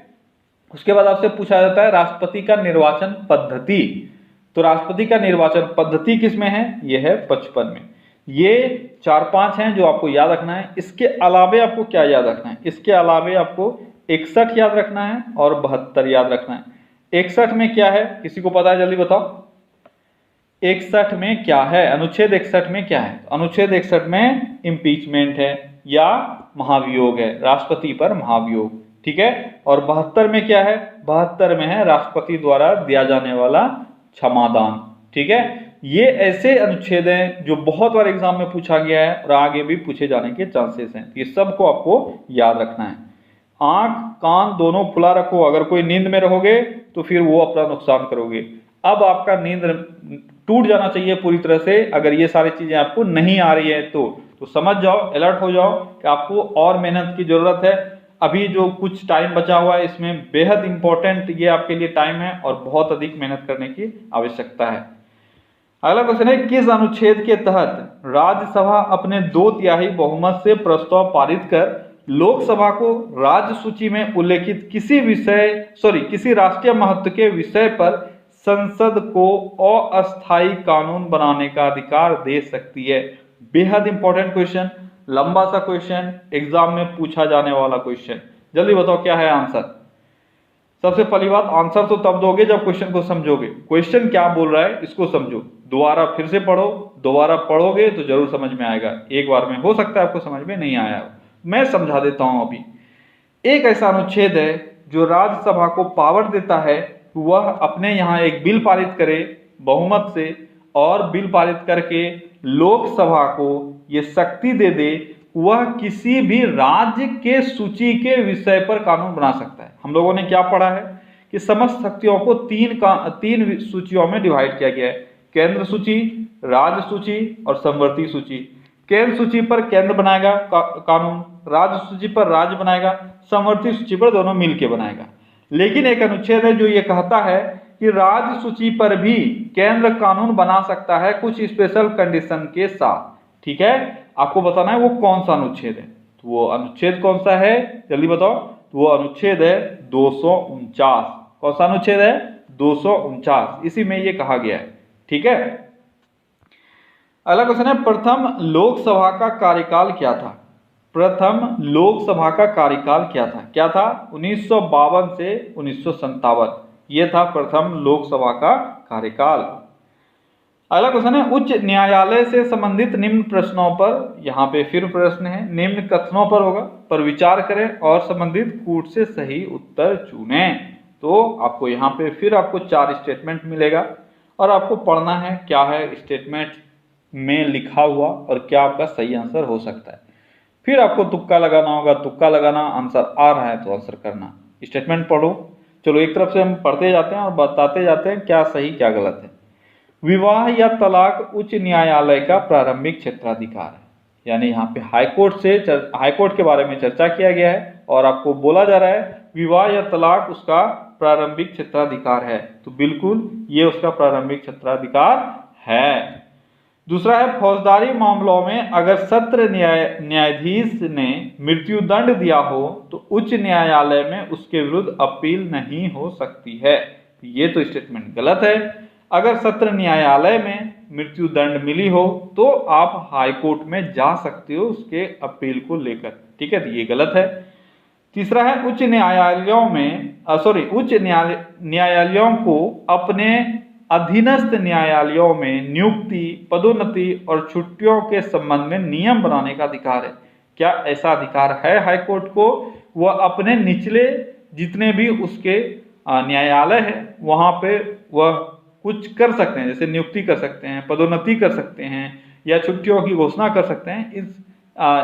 S1: उसके बाद आपसे पूछा जाता है राष्ट्रपति का निर्वाचन पद्धति। तो राष्ट्रपति का निर्वाचन पद्धति किसमें है? यह है 55 में। ये 4-5 हैं जो आपको याद रखना है। इसके अलावे आपको क्या याद रखना है? इसके अलावे आपको 61 याद रखना है और 72 याद रखना है। 61 में क्या है, किसी को पता है? जल्दी बताओ 61 में क्या है? अनुच्छेद 61 में क्या है? अनुच्छेद 61 में इम्पीचमेंट है या महाभियोग है, राष्ट्रपति पर महाभियोग, ठीक है। और 72 में क्या है? 72 में है राष्ट्रपति द्वारा दिया जाने वाला क्षमादान, ठीक है। ये ऐसे अनुच्छेद हैं जो बहुत बार एग्जाम में पूछा गया है और आगे भी पूछे जाने के चांसेस हैं। ये सबको आपको याद रखना है। आंख कान दोनों खुला रखो, अगर कोई नींद में रहोगे तो फिर वो अपना नुकसान करोगे। अब आपका नींद टूट जाना चाहिए पूरी तरह से, अगर ये सारी चीजें आपको नहीं आ रही है तो समझ जाओ, अलर्ट हो जाओ कि आपको और मेहनत की जरूरत है। अभी जो कुछ टाइम बचा हुआ है इसमें बेहद इंपॉर्टेंट ये आपके लिए टाइम है और बहुत अधिक मेहनत करने की आवश्यकता है। अगला क्वेश्चन है, किस अनुच्छेद के तहत राज्यसभा अपने 2/3 बहुमत से प्रस्ताव पारित कर लोकसभा को राज्य सूची में उल्लेखित किसी राष्ट्रीय महत्व के विषय पर संसद को अस्थायी कानून बनाने का अधिकार दे सकती है? बेहद इंपॉर्टेंट क्वेश्चन, लंबा सा क्वेश्चन, एग्जाम में पूछा जाने वाला क्वेश्चन। जल्दी बताओ क्या है आंसर? सबसे पहली बात, आंसर तो तब दोगे जब क्वेश्चन को समझोगे। क्वेश्चन क्या बोल रहा है इसको समझो, दोबारा फिर से पढ़ो, दोबारा पढ़ोगे तो जरूर समझ में आएगा। एक बार में हो सकता है आपको समझ में नहीं आया, मैं समझा देता हूं। अभी एक ऐसा अनुच्छेद है जो राज्यसभा को पावर देता है वह अपने यहाँ एक बिल पारित करे बहुमत से, और बिल पारित करके लोकसभा को ये शक्ति दे दे वह किसी भी राज्य के सूची के विषय पर कानून बना सकता है। हम लोगों ने क्या पढ़ा है कि समस्त शक्तियों को तीन सूचियों में डिवाइड किया गया है, केंद्र सूची, राज्य सूची और समवर्ती सूची। केंद्र सूची पर केंद्र बनाएगा कानून, राज्य सूची पर राज्य बनाएगा, समवर्ती सूची पर दोनों मिलके बनाएगा। लेकिन एक अनुच्छेद है जो ये कहता है कि राज्य सूची पर भी केंद्र कानून बना सकता है कुछ स्पेशल कंडीशन के साथ, ठीक है। आपको बताना है वो कौन सा अनुच्छेद है। तो वो अनुच्छेद कौन सा है जल्दी बताओ? तो वो अनुच्छेद है 249। कौन सा अनुच्छेद है? 249, इसी में ये कहा गया है, ठीक है। अगला क्वेश्चन है, प्रथम लोकसभा का कार्यकाल क्या था? प्रथम लोकसभा का कार्यकाल क्या था? क्या था? 1952 से 1957, ये था प्रथम लोकसभा का कार्यकाल। अगला क्वेश्चन है, उच्च न्यायालय से संबंधित निम्न प्रश्नों पर, यहाँ पे फिर प्रश्न है, निम्न कथनों पर होगा, पर विचार करें और संबंधित कूट से सही उत्तर चुनें। तो आपको यहाँ पे फिर आपको 4 स्टेटमेंट मिलेगा और आपको पढ़ना है क्या है स्टेटमेंट में लिखा हुआ और क्या आपका सही आंसर हो सकता है। फिर आपको तुक्का लगाना होगा, तुक्का लगाना, आंसर आ रहा है तो आंसर करना। स्टेटमेंट पढ़ो, चलो एक तरफ से हम पढ़ते जाते हैं और बताते जाते हैं क्या सही क्या गलत है। विवाह या तलाक उच्च न्यायालय का प्रारंभिक क्षेत्राधिकार है, यानी यहाँ पे हाईकोर्ट के बारे में चर्चा किया गया है और आपको बोला जा रहा है विवाह या तलाक उसका प्रारंभिक क्षेत्राधिकार है, तो बिल्कुल ये उसका प्रारंभिक क्षेत्राधिकार है। दूसरा है, फौजदारी मामलों में अगर सत्र न्यायाधीश ने मृत्युदंड दिया हो तो उच्च न्यायालय में उसके विरुद्ध अपील नहीं हो सकती है। ये तो स्टेटमेंट गलत है। अगर सत्र न्यायालय में मृत्युदंड मिली हो तो आप हाई कोर्ट में जा सकते हो उसके अपील को लेकर, ठीक है, तो ये गलत है। तीसरा है, उच्च न्यायालयों को अपने अधीनस्थ न्यायालयों में नियुक्ति, पदोन्नति और छुट्टियों के संबंध में नियम बनाने का अधिकार है। क्या ऐसा अधिकार है हाईकोर्ट को? वह अपने निचले जितने भी उसके न्यायालय है वहां पे वह कुछ कर सकते हैं, जैसे नियुक्ति कर सकते हैं, पदोन्नति कर सकते हैं या छुट्टियों की घोषणा कर सकते हैं।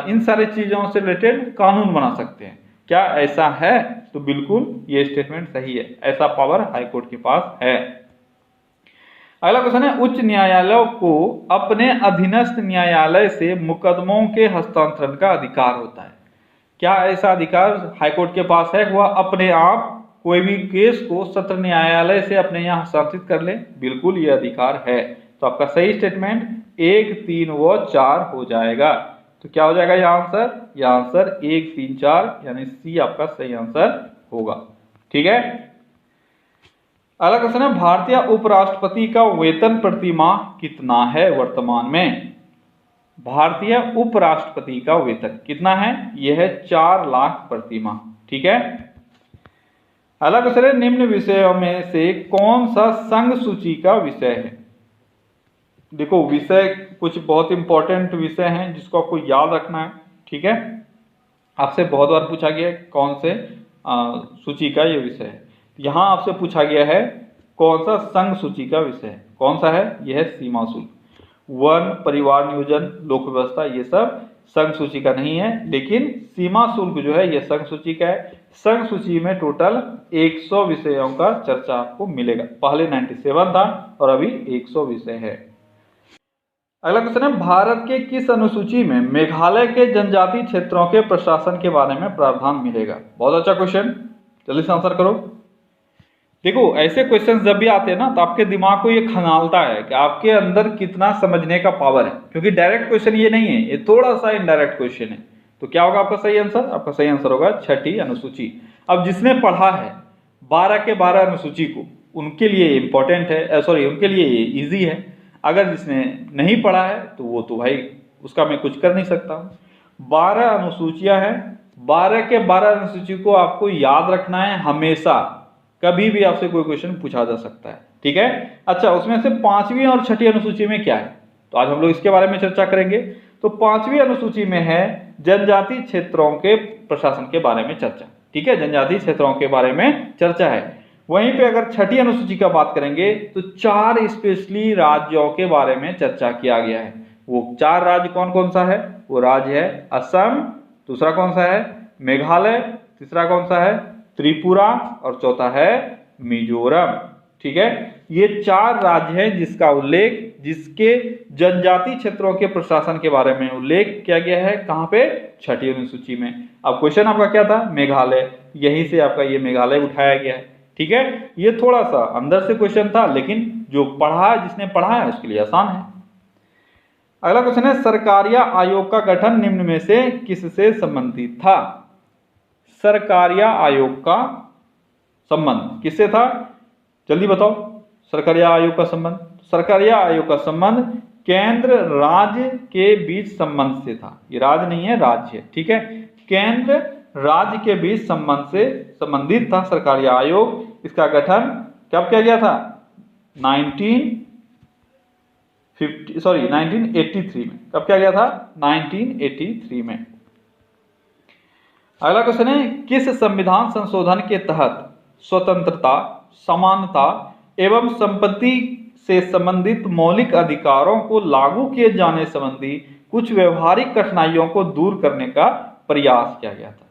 S1: इन सारी चीजों से रिलेटेड कानून बना सकते हैं। क्या ऐसा है? तो बिल्कुल ये स्टेटमेंट सही है, ऐसा पावर हाईकोर्ट के पास है। अगला क्वेश्चन है, उच्च न्यायालयों को अपने अधीनस्थ न्यायालय से मुकदमों के हस्तांतरण का अधिकार होता है। क्या ऐसा अधिकार हाईकोर्ट के पास है? वह अपने आप कोई भी केस को सत्र न्यायालय से अपने यहाँ हस्तांतरित कर ले? बिल्कुल ये अधिकार है। तो आपका सही स्टेटमेंट 1, 3 व 4 हो जाएगा। तो क्या हो जाएगा यह आंसर? यह आंसर 1, 3, 4 यानी सी आपका सही आंसर होगा, ठीक है। अगला क्वेश्चन है, भारतीय उपराष्ट्रपति का वेतन प्रति माह कितना है वर्तमान में? भारतीय उपराष्ट्रपति का वेतन कितना है? यह है 4 लाख प्रति माह। ठीक है। अगला क्वेश्चन है, निम्न विषयों में से कौन सा संघ सूची का विषय है? देखो विषय कुछ बहुत इंपॉर्टेंट विषय हैं जिसको आपको याद रखना है। ठीक है, आपसे बहुत बार पूछा गया है कौन से सूची का ये विषय है। यहाँ आपसे पूछा गया है कौन सा संघ सूची का विषय है। कौन सा है? यह है सीमा शुल्क। वन, परिवार नियोजन, लोक व्यवस्था, ये सब संघ सूची का नहीं है, लेकिन सीमा शुल्क जो है यह संघ सूची का है। संघ सूची में टोटल 100 विषयों का चर्चा आपको मिलेगा। पहले 97 था और अभी 100 विषय है। अगला क्वेश्चन है, भारत के किस अनुसूची में मेघालय के जनजातीय क्षेत्रों के प्रशासन के बारे में प्रावधान मिलेगा? बहुत अच्छा क्वेश्चन, जल्दी से आंसर करो। देखो ऐसे क्वेश्चन जब भी आते हैं ना तो आपके दिमाग को ये खंगालता है कि आपके अंदर कितना समझने का पावर है, क्योंकि डायरेक्ट क्वेश्चन ये नहीं है, ये थोड़ा सा इनडायरेक्ट क्वेश्चन है। तो क्या होगा आपका सही आंसर? आपका सही आंसर होगा छठी अनुसूची। अब जिसने पढ़ा है 12 के 12 अनुसूची को, उनके लिए इंपॉर्टेंट है, सॉरी उनके लिए ये ईजी है। अगर जिसने नहीं पढ़ा है तो वो तो भाई उसका मैं कुछ कर नहीं सकता हूँ। 12 अनुसूचियां हैं, 12 के 12 अनुसूची को आपको याद रखना है हमेशा, कभी भी आपसे कोई क्वेश्चन पूछा जा सकता है। ठीक है। अच्छा, उसमें से 5वीं और छठी अनुसूची में क्या है, तो आज हम लोग इसके बारे में चर्चा करेंगे। तो 5वीं अनुसूची में है जनजातीय क्षेत्रों के प्रशासन के बारे में चर्चा। ठीक है, जनजातीय क्षेत्रों के बारे में चर्चा है। वहीं पे अगर छठी अनुसूची का बात करेंगे तो 4 स्पेशली राज्यों के बारे में चर्चा किया गया है। वो 4 राज्य कौन कौन सा है? वो राज्य है असम, दूसरा कौन सा है? मेघालय, तीसरा कौन सा है? त्रिपुरा, और चौथा है मिजोरम। ठीक है, ये 4 राज्य हैं जिसका उल्लेख, जिसके जनजातीय क्षेत्रों के प्रशासन के बारे में उल्लेख किया गया है। कहां पे? छठी अनुसूची में। अब क्वेश्चन आपका क्या था? मेघालय, यहीं से आपका ये मेघालय उठाया गया है। ठीक है, ये थोड़ा सा अंदर से क्वेश्चन था, लेकिन जो पढ़ा है, जिसने पढ़ा है उसके लिए आसान है। अगला क्वेश्चन है, सरकारिया आयोग का गठन निम्न में से किससे संबंधित था? सरकारिया आयोग का संबंध किससे था? जल्दी बताओ। सरकारिया आयोग का संबंध, सरकारिया आयोग का संबंध केंद्र राज्य के बीच संबंध से था। ये राज्य नहीं है, राज्य है। ठीक है, केंद्र राज्य के बीच संबंध से संबंधित था सरकारिया आयोग। इसका गठन कब किया गया था? 1983 में। कब किया गया था? 1983 में। अगला क्वेश्चन है, किस संविधान संशोधन के तहत स्वतंत्रता, समानता एवं संपत्ति से संबंधित मौलिक अधिकारों को लागू किए जाने संबंधी कुछ व्यवहारिक कठिनाइयों को दूर करने का प्रयास किया गया था?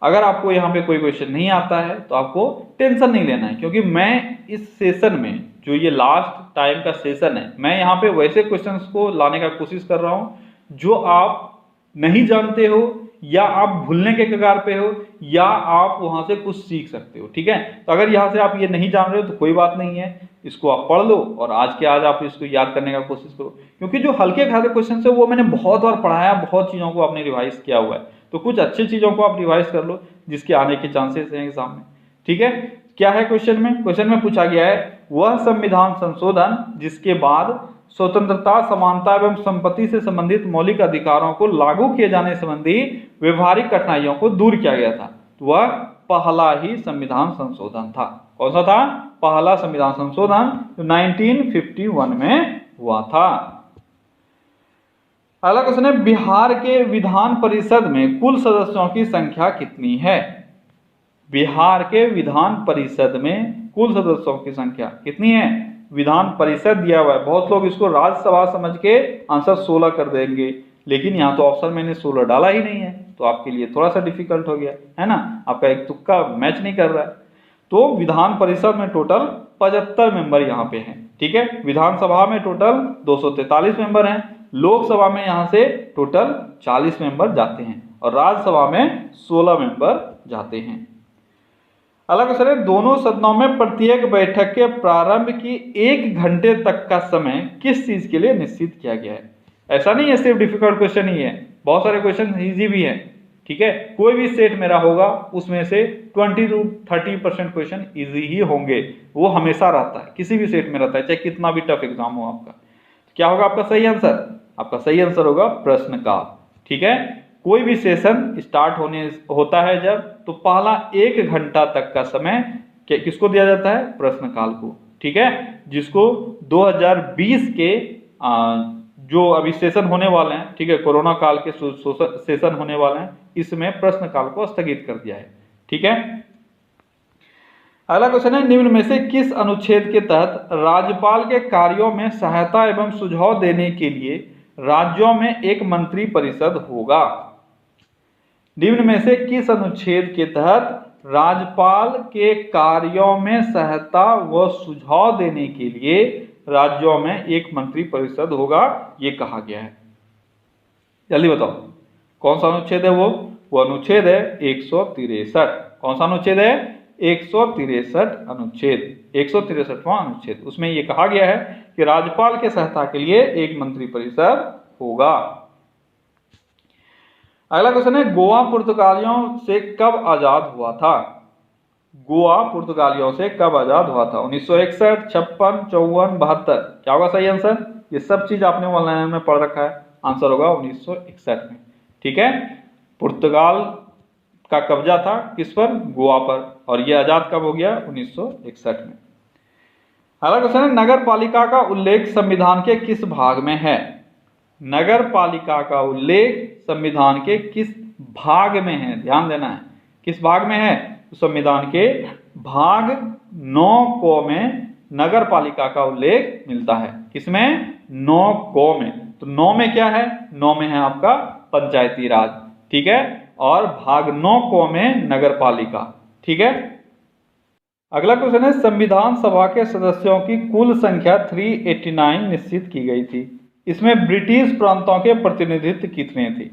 S1: अगर आपको यहाँ पे कोई क्वेश्चन नहीं आता है तो आपको टेंशन नहीं लेना है, क्योंकि मैं इस सेशन में, जो ये लास्ट टाइम का सेशन है, मैं यहाँ पे वैसे क्वेश्चंस को लाने का कोशिश कर रहा हूँ जो आप नहीं जानते हो, या आप भूलने के कगार पे हो, या आप वहां से कुछ सीख सकते हो। ठीक है, तो अगर यहाँ से आप ये नहीं जान रहे हो तो कोई बात नहीं है, इसको आप पढ़ लो और आज के आज आप इसको याद करने का कोशिश करो, क्योंकि जो हल्के खाते क्वेश्चन है वो मैंने बहुत बार पढ़ाया, बहुत चीज़ों को आपने रिवाइज किया हुआ है। तो कुछ अच्छी चीज़ों को आप रिवाइज कर लो जिसके आने के चांसेस हैं एग्जाम में। ठीक है, क्या है क्वेश्चन में? क्वेश्चन में पूछा गया है, वह संविधान संशोधन जिसके बाद स्वतंत्रता, समानता एवं संपत्ति से संबंधित मौलिक अधिकारों को लागू किए जाने संबंधी व्यवहारिक कठिनाइयों को दूर किया गया था, वह पहला ही संविधान संशोधन था। कौन सा था? पहला संविधान संशोधन जो 1951 में हुआ था। अगला क्वेश्चन है, बिहार के विधान परिषद में कुल सदस्यों की संख्या कितनी है? बिहार के विधान परिषद में कुल सदस्यों की संख्या कितनी है? विधान परिषद दिया हुआ है, बहुत लोग इसको राज्यसभा समझ के आंसर 16 कर देंगे, लेकिन यहाँ तो ऑप्शन मैंने 16 डाला ही नहीं है, तो आपके लिए थोड़ा सा डिफिकल्ट हो गया है ना, आपका एक तुक्का मैच नहीं कर रहा है। तो विधान परिषद में टोटल 75 मेंबर यहाँ पे हैं। ठीक है, विधानसभा में टोटल 243 मेंबर हैं, लोकसभा में यहाँ से टोटल 40 मेंबर जाते हैं, और राज्यसभा में 16 मेंबर जाते हैं। अगला क्वेश्चन है, दोनों सदनों में प्रत्येक बैठक के प्रारंभ की 1 घंटे तक का समय किस चीज के लिए निश्चित किया गया है? ऐसा नहीं है सिर्फ डिफिकल्ट क्वेश्चन ही है, बहुत सारे क्वेश्चन इजी भी हैं। ठीक है, कोई भी सेट मेरा होगा उसमें से 20 to 30% क्वेश्चन इजी ही होंगे, वो हमेशा रहता है, किसी भी सेट में रहता है, चाहे कितना भी टफ एग्जाम हो आपका। क्या होगा आपका सही आंसर? आपका सही आंसर होगा प्रश्नकाल। ठीक है, कोई भी सेशन स्टार्ट होता है जब, तो पहला 1 घंटा तक का समय किसको दिया जाता है? प्रश्नकाल को। ठीक है, जिसको 2020 के जो अभी सेशन होने वाले हैं, ठीक है, कोरोना काल के सेशन होने वाले हैं, इसमें प्रश्नकाल को स्थगित कर दिया है। ठीक है, अगला क्वेश्चन है, निम्न में से किस अनुच्छेद के तहत राज्यपाल के कार्यों में सहायता एवं सुझाव देने के लिए राज्यों में एक मंत्री परिषद होगा? निम्न में से किस अनुच्छेद के तहत राज्यपाल के कार्यों में सहायता व सुझाव देने के लिए राज्यों में एक मंत्री परिषद होगा, ये कहा गया है? जल्दी बताओ कौन सा अनुच्छेद है वो अनुच्छेद है 163। कौन सा अनुच्छेद है? 163 अनुच्छेद, 163वां अनुच्छेद। उसमें ये कहा गया है कि राज्यपाल के सहायता के लिए एक मंत्री परिषद होगा। अगला क्वेश्चन है, गोवा पुर्तगालियों से कब आजाद हुआ था? गोवा पुर्तगालियों से कब आजाद हुआ था? 1961, 56, 54, 72? क्या होगा सही आंसर? ये सब चीज आपने ऑनलाइन में पढ़ रखा है, आंसर होगा 1961 में। ठीक है, पुर्तगाल का कब्जा था किस पर? गोवा पर, और यह आजाद कब हो गया? 1961 में। अगला क्वेश्चन है, नगर पालिका का उल्लेख संविधान के किस भाग में है? नगर पालिका का उल्लेख संविधान के किस भाग में है? ध्यान देना है, किस भाग में है? तो संविधान के भाग 9 क में नगर पालिका का उल्लेख मिलता है। किसमें? 9 क में। तो 9 में क्या है? 9 में है आपका पंचायती राज। ठीक है, और भाग 9 क में नगर पालिका। ठीक है, अगला क्वेश्चन है, संविधान सभा के सदस्यों की कुल संख्या 389 निश्चित की गई थी। इसमें ब्रिटिश प्रांतों के प्रतिनिधित्व कितने थे?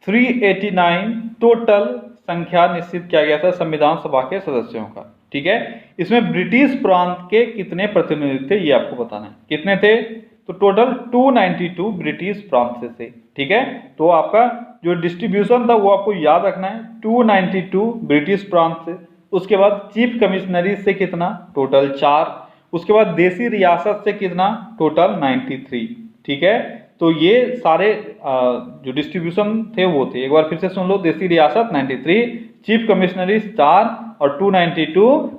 S1: 389 टोटल संख्या निश्चित किया गया था संविधान सभा के सदस्यों का। ठीक है, इसमें ब्रिटिश प्रांत के कितने प्रतिनिधि थे, ये आपको बताना है। कितने थे? तो टोटल 292 ब्रिटिश प्रांत से थे। ठीक है, तो आपका जो डिस्ट्रीब्यूशन था वो आपको याद रखना है, 292 ब्रिटिश प्रांत से। उसके बाद चीफ कमिश्नरी से कितना? टोटल 4। उसके बाद देसी रियासत से कितना? टोटल 93। ठीक है, तो ये सारे जो डिस्ट्रीब्यूशन थे वो थे। एक बार फिर से सुन लो, देसी रियासत 93, चीफ कमिश्नरी 4 और 292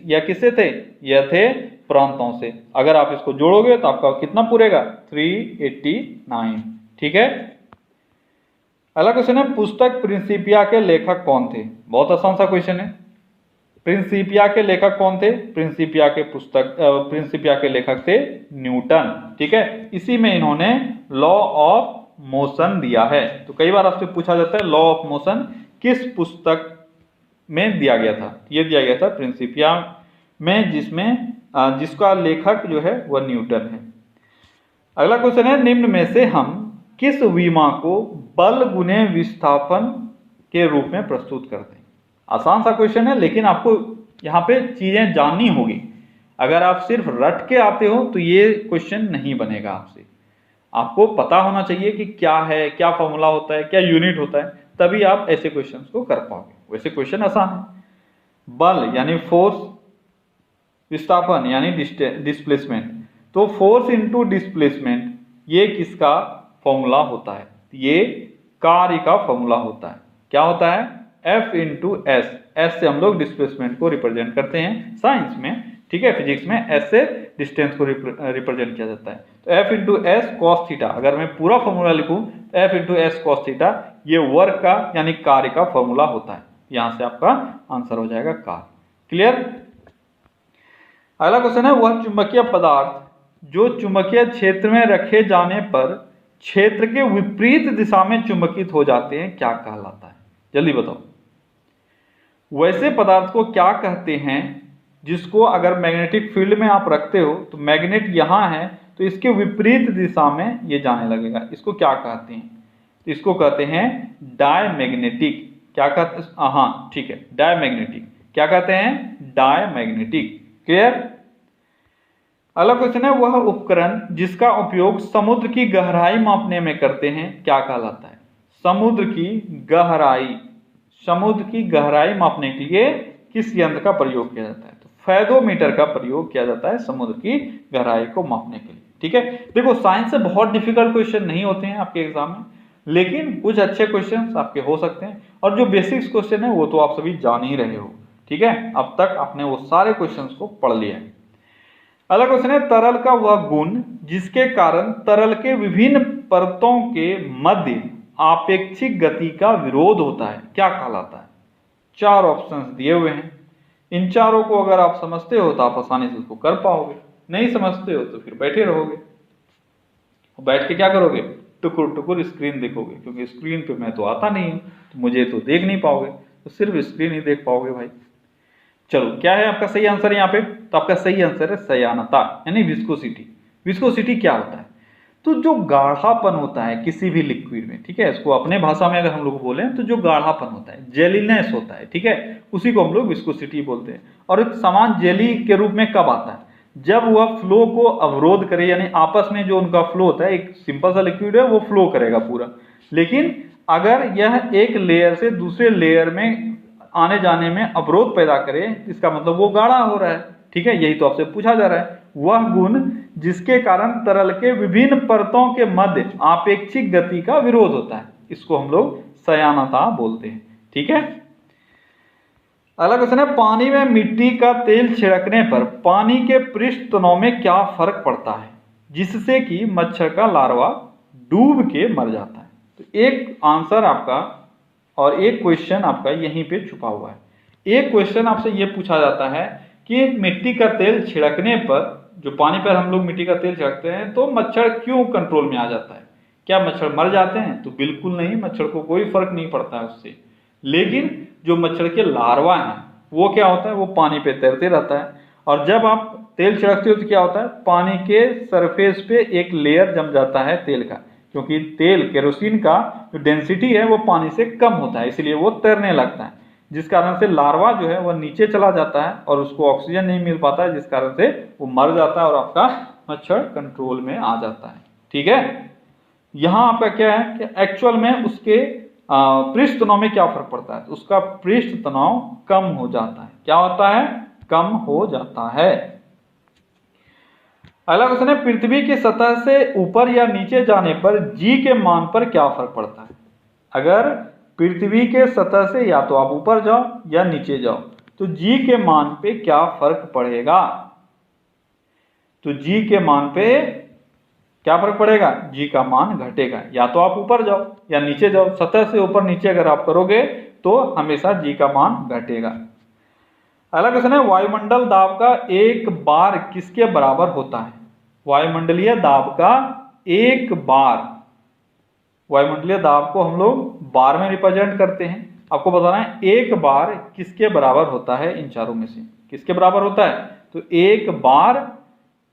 S1: यह किससे थे? यह थे प्रांतों से। अगर आप इसको जोड़ोगे तो आपका कितना पूरेगा? 389। ठीक है, अगला क्वेश्चन है, पुस्तक प्रिंसिपिया के लेखक कौन थे? बहुत आसान सा क्वेश्चन है। प्रिंसिपिया के लेखक कौन थे? प्रिंसिपिया के लेखक थे न्यूटन। ठीक है, इसी में इन्होंने लॉ ऑफ मोशन दिया है। तो कई बार आपसे पूछा जाता है लॉ ऑफ मोशन किस पुस्तक में दिया गया था? ये दिया गया था प्रिंसिपिया में, जिसका लेखक जो है वह न्यूटन है। अगला क्वेश्चन है, निम्न में से हम किस विमा को बल गुने विस्थापन के रूप में प्रस्तुत करते हैं? आसान सा क्वेश्चन है, लेकिन आपको यहाँ पे चीजें जाननी होगी। अगर आप सिर्फ रट के आते हो तो ये क्वेश्चन नहीं बनेगा आपसे। आपको पता होना चाहिए कि क्या है, क्या फॉर्मूला होता है, क्या यूनिट होता है, तभी आप ऐसे क्वेश्चंस को कर पाओगे। वैसे क्वेश्चन आसान है। बल यानी फोर्स, विस्थापन यानी डिस्प्लेसमेंट। तो फोर्स इंटू डिस्प्लेसमेंट ये किसका फॉर्मूला होता है? ये कार्य का फॉर्मूला होता है। क्या होता है? F into S. एस से हम लोग डिस्प्लेसमेंट को रिप्रेजेंट करते हैं साइंस में। ठीक है, फिजिक्स में एस से डिस्टेंस को रिप्रेजेंट किया जाता है। तो F into S cos theta, अगर मैं पूरा फॉर्मूला लिखूं F into S cos theta, ये वर्क का यानी कार्य का फॉर्मूला होता है। यहां से आपका आंसर हो जाएगा कार्य। क्लियर? अगला क्वेश्चन है, वह चुंबकीय पदार्थ जो चुंबकीय क्षेत्र में रखे जाने पर क्षेत्र के विपरीत दिशा में चुंबकित हो जाते हैं, क्या कहलाता है? जल्दी बताओ। वैसे पदार्थ को क्या कहते हैं जिसको अगर मैग्नेटिक फील्ड में आप रखते हो तो मैग्नेट यहां है तो इसके विपरीत दिशा में ये जाने लगेगा। इसको क्या कहते हैं? इसको कहते हैं डायमैग्नेटिक। क्या कहते हैं? हाँ ठीक है, डायमैग्नेटिक। क्या कहते हैं? डायमैग्नेटिक। क्लियर? अगला क्वेश्चन है, वह उपकरण जिसका उपयोग समुद्र की गहराई मापने में करते हैं क्या कहलाता है? समुद्र की गहराई मापने के लिए किस यंत्र का प्रयोग किया जाता है? तो फैदोमीटर का प्रयोग किया जाता है समुद्र की गहराई को मापने के लिए। ठीक है। देखो साइंस से बहुत डिफिकल्ट क्वेश्चन नहीं होते हैं आपके एग्जाम में, लेकिन कुछ अच्छे क्वेश्चन आपके हो सकते हैं, और जो बेसिक्स क्वेश्चन है वो तो आप सभी जान ही रहे हो, ठीक है। अब तक आपने वो सारे क्वेश्चन को पढ़ लिया है। अगला क्वेश्चन है, तरल का वह गुण जिसके कारण तरल के विभिन्न परतों के मध्य आपेक्षिक गति का विरोध होता है, क्या कहलाता है? 4 ऑप्शंस दिए हुए हैं। इन चारों को अगर आप समझते हो तो आप आसानी से उसको कर पाओगे, नहीं समझते हो तो फिर बैठे रहोगे। बैठ के क्या करोगे? टुकुर टुकुर स्क्रीन देखोगे, क्योंकि स्क्रीन पे मैं तो आता नहीं हूं, तो मुझे तो देख नहीं पाओगे, तो सिर्फ स्क्रीन ही देख पाओगे भाई। चलो, क्या है आपका सही आंसर यहाँ पे? तो आपका सही आंसर है सयानता, यानी विस्कोसिटी। विस्कोसिटी क्या होता है? तो जो गाढ़ापन होता है किसी भी लिक्विड में, ठीक है, इसको अपने भाषा में अगर हम लोग बोलें तो जो गाढ़ापन होता है, जेलीनेस होता है, ठीक है, उसी को हम लोग विस्कोसिटी बोलते हैं। और एक समान जेली के रूप में कब आता है? जब वह फ्लो को अवरोध करे, यानी आपस में जो उनका फ्लो होता है, एक सिंपल सा लिक्विड है वो फ्लो करेगा पूरा, लेकिन अगर यह एक लेयर से दूसरे लेयर में आने जाने में अवरोध पैदा करे, इसका मतलब वो गाढ़ा हो रहा है, ठीक है। यही तो आपसे पूछा जा रहा है, वह गुण जिसके कारण तरल के विभिन्न परतों के मध्य आपेक्षिक गति का विरोध होता है, इसको हम लोग सयानता बोलते हैं, ठीक है। अगला क्वेश्चन है, पानी में मिट्टी का तेल छिड़कने पर पानी के पृष्ठ तनाव में क्या फर्क पड़ता है जिससे कि मच्छर का लार्वा डूब के मर जाता है? तो एक आंसर आपका और एक क्वेश्चन आपका यहीं पे छुपा हुआ है। एक क्वेश्चन आपसे ये पूछा जाता है कि मिट्टी का तेल छिड़कने पर, जो पानी पर हम लोग मिट्टी का तेल छिड़कते हैं, तो मच्छर क्यों कंट्रोल में आ जाता है? क्या मच्छर मर जाते हैं? तो बिल्कुल नहीं, मच्छर को कोई फर्क नहीं पड़ता है उससे। लेकिन जो मच्छर के लार्वा हैं वो क्या होता है, वो पानी पे तैरते रहता है, और जब आप तेल छिड़कते हो तो क्या होता है, पानी के सरफेस पे एक लेयर जम जाता है तेल का, क्योंकि तेल केरोसिन का जो डेंसिटी है वो पानी से कम होता है, इसलिए वो तैरने लगता है, जिस कारण से लार्वा जो है वह नीचे चला जाता है और उसको ऑक्सीजन नहीं मिल पाता है, जिस कारण से वो मर जाता है और आपका मच्छर कंट्रोल में आ जाता है, ठीक है। यहाँ आपका क्या है कि एक्चुअल में उसके पृष्ठ तनाव में क्या फर्क पड़ता है? तो उसका पृष्ठ तनाव कम हो जाता है। क्या होता है? कम हो जाता है। अगला क्वेश्चन है, पृथ्वी की सतह से ऊपर या नीचे जाने पर जी के मान पर क्या फर्क पड़ता है? अगर पृथ्वी के सतह से या तो आप ऊपर जाओ या नीचे जाओ, तो जी के मान पे क्या फर्क पड़ेगा? तो जी के मान पे क्या फर्क पड़ेगा? जी का मान घटेगा। या तो आप ऊपर जाओ या नीचे जाओ, सतह से ऊपर नीचे अगर आप करोगे तो हमेशा जी का मान घटेगा। अगला क्वेश्चन है, वायुमंडल दाब का एक बार किसके बराबर होता है? वायुमंडलीय दाब का एक बार, वायुमंडलीय दाब को हम लोग बार में रिप्रेजेंट करते हैं। आपको बताना है एक बार किसके बराबर होता है, इन चारों में से किसके बराबर होता है? तो एक बार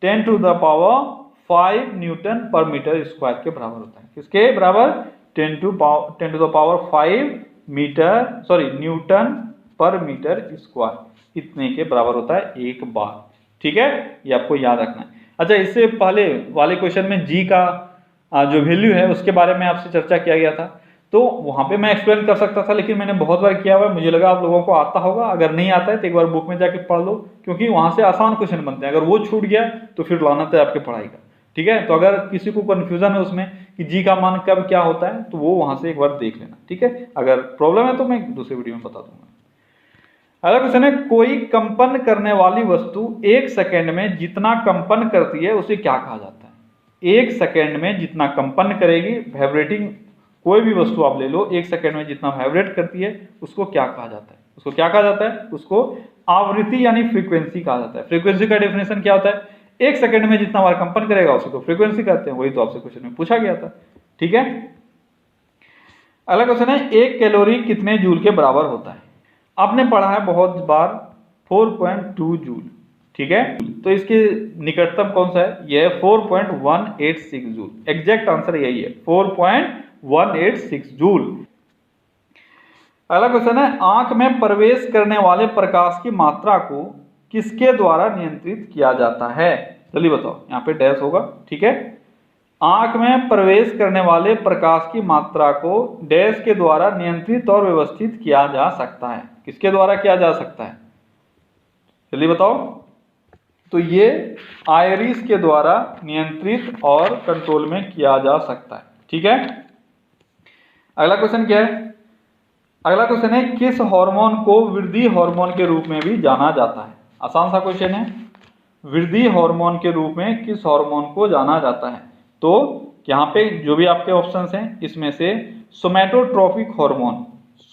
S1: 10 टू द पावर 5 न्यूटन पर मीटर स्क्वायर के बराबर होता है। किसके बराबर? 10 टू द पावर 5 न्यूटन पर मीटर स्क्वायर, इतने के बराबर होता है एक बार, ठीक है। ये आपको याद रखना है। अच्छा, इससे पहले वाले क्वेश्चन में जी का जो वैल्यू है उसके बारे में आपसे चर्चा किया गया था, तो वहां पे मैं एक्सप्लेन कर सकता था, लेकिन मैंने बहुत बार किया हुआ है, मुझे लगा आप लोगों को आता होगा। अगर नहीं आता है तो एक बार बुक में जाके पढ़ लो, क्योंकि वहां से आसान क्वेश्चन बनते हैं। अगर वो छूट गया तो फिर लानत है आपके पढ़ाई का, ठीक है। तो अगर किसी को कंफ्यूजन है उसमें कि जी का मान कब क्या होता है, तो वो वहां से एक बार देख लेना, ठीक है। अगर प्रॉब्लम है तो मैं दूसरे वीडियो में बता दूंगा। अगला क्वेश्चन है, कोई कंपन करने वाली वस्तु 1 सेकेंड में जितना कंपन करती है उसे क्या कहा जाता है? 1 सेकेंड में जितना कंपन करेगी, वाइब्रेटिंग कोई भी वस्तु आप ले लो, 1 सेकेंड में जितना वाइब्रेट करती है उसको क्या कहा जाता है? उसको क्या कहा जाता है? उसको आवृत्ति यानी फ्रीक्वेंसी कहा जाता है। फ्रीक्वेंसी का डेफिनेशन क्या होता है? 1 सेकेंड में जितना बार कंपन करेगा उसे तो फ्रीक्वेंसी कहते हैं। वही तो आपसे क्वेश्चन में पूछा गया था, ठीक है। अगला क्वेश्चन है, 1 कैलोरी कितने जूल के बराबर होता है? आपने पढ़ा है बहुत बार 4.2 जूल, ठीक है। तो इसके निकटतम कौन सा है? यह है 4.186 जूल। एग्जैक्ट आंसर यही है, 4.186 जूल। अगला क्वेश्चन है, आंख में प्रवेश करने वाले प्रकाश की मात्रा को किसके द्वारा नियंत्रित किया जाता है? जल्दी बताओ, यहाँ पे डैश होगा, ठीक है। आंख में प्रवेश करने वाले प्रकाश की मात्रा को डैश के द्वारा नियंत्रित और व्यवस्थित किया जा सकता है। किसके द्वारा किया जा सकता है? जल्दी बताओ। तो ये आयरिस के द्वारा नियंत्रित और कंट्रोल में किया जा सकता है। ठीक है, अगला क्वेश्चन क्या है? अगला क्वेश्चन है किस हार्मोन को वृद्धि हार्मोन के रूप में भी जाना जाता है? आसान सा क्वेश्चन है। वृद्धि हार्मोन के रूप में किस हार्मोन को जाना जाता है? तो यहाँ पे जो भी आपके ऑप्शंस हैं इसमें से सोमैटोट्रोपिक हार्मोन,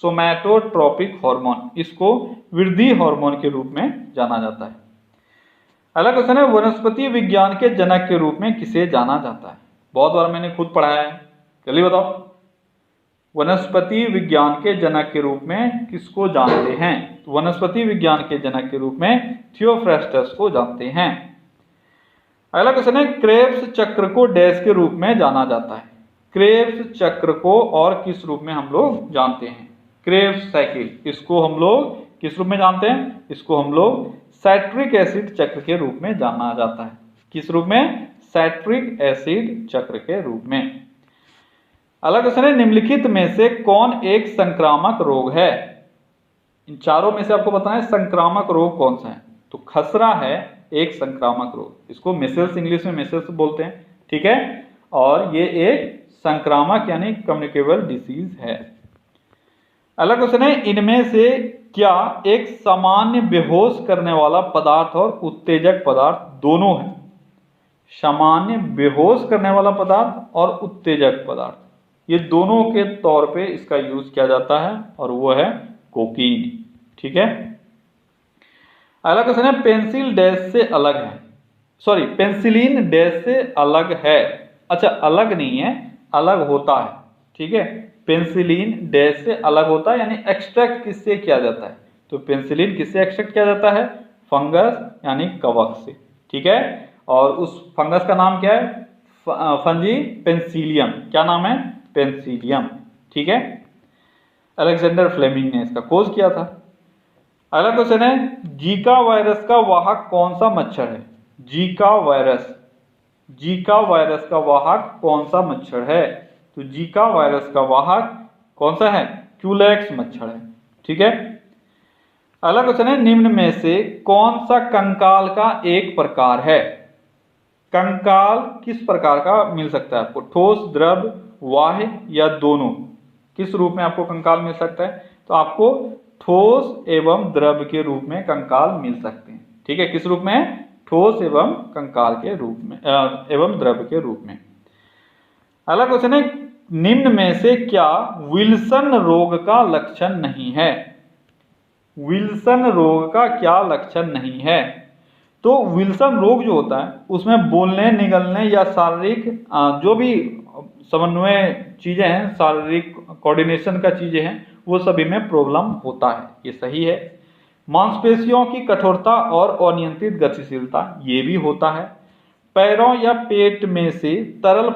S1: सोमैटोट्रोपिक हार्मोन, इसको वृद्धि हार्मोन के रूप में जाना जाता है। अगला क्वेश्चन है वनस्पति विज्ञान के जनक के रूप में किसे जाना जाता है? बहुत बार मैंने खुद पढ़ा है, जल्दी बताओ। वनस्पति विज्ञान के जनक के रूप में किसको जानते हैं? तो वनस्पति विज्ञान के जनक के रूप में थियोफ्रास्टस को जानते हैं। अगला क्वेश्चन है क्रेब्स चक्र को डैश के रूप में जाना जाता है? क्रेब्स चक्र को और किस रूप में हम लोग जानते हैं? क्रेब्स साइकिल, इसको हम लोग किस रूप में जानते हैं? इसको हम लोग साइट्रिक एसिड चक्र के रूप में जाना जाता है। किस रूप में? साइट्रिक एसिड चक्र के रूप में। अगला क्वेश्चन है निम्नलिखित में से कौन एक संक्रामक रोग है? इन चारों में से आपको बताना है संक्रामक रोग कौन सा है। तो खसरा है एक संक्रामक रोग, इसको मिसल्स, इंग्लिश में मिसल्स बोलते हैं। ठीक है, और ये एक संक्रामक यानी कम्युनिकेबल डिसीज है। अगला क्वेश्चन है इनमें से क्या एक सामान्य बेहोश करने वाला पदार्थ और उत्तेजक पदार्थ दोनों है? सामान्य बेहोश करने वाला पदार्थ और उत्तेजक पदार्थ, ये दोनों के तौर पे इसका यूज किया जाता है और वो है कोकीन। ठीक है, अगला क्वेश्चन है पेंसिल डैश से अलग है, सॉरी पेंसिलिन डैश से अलग है। अच्छा, अलग नहीं है, अलग होता है। ठीक है, पेंसिलिन डैश से अलग होता है, यानी एक्सट्रैक्ट किससे किया जाता है? तो पेंसिलिन किससे एक्सट्रैक्ट किया जाता है? फंगस यानी कवक से। ठीक है, और उस फंगस का नाम क्या है? Fungi penicillium. क्या नाम है? पेंसिलियम। ठीक है, अलेक्जेंडर फ्लेमिंग ने इसका खोज किया था। अगला क्वेश्चन है जीका वायरस का वाहक कौन सा मच्छर है? जीका वायरस, जीका वायरस का वाहक कौन सा मच्छर है? तो जीका वायरस का वाहक कौन सा है? क्यूलेक्स मच्छर है। ठीक है, अगला क्वेश्चन है निम्न में से कौन सा कंकाल का एक प्रकार है? कंकाल किस प्रकार का मिल सकता है आपको? ठोस, द्रव, वाह्य या दोनों? किस रूप में आपको कंकाल मिल सकता है? तो आपको ठोस एवं द्रव के रूप में कंकाल मिल सकते हैं। ठीक है, किस रूप में? ठोस एवं कंकाल के रूप में एवं द्रव के रूप में। अगला क्वेश्चन है निम्न में से क्या विल्सन रोग का लक्षण नहीं है? विल्सन रोग का क्या लक्षण नहीं है? तो विल्सन रोग जो होता है उसमें बोलने, निगलने या शारीरिक जो भी समन्वय चीजें हैं, शारीरिक कोऑर्डिनेशन का चीजें हैं, वो सभी में प्रॉब्लम होता है। ये सही है। मांसपेशियों की कठोरता और अनियंत्रित गतिशीलता, ये भी होता है। पैरों या पेट में से तरल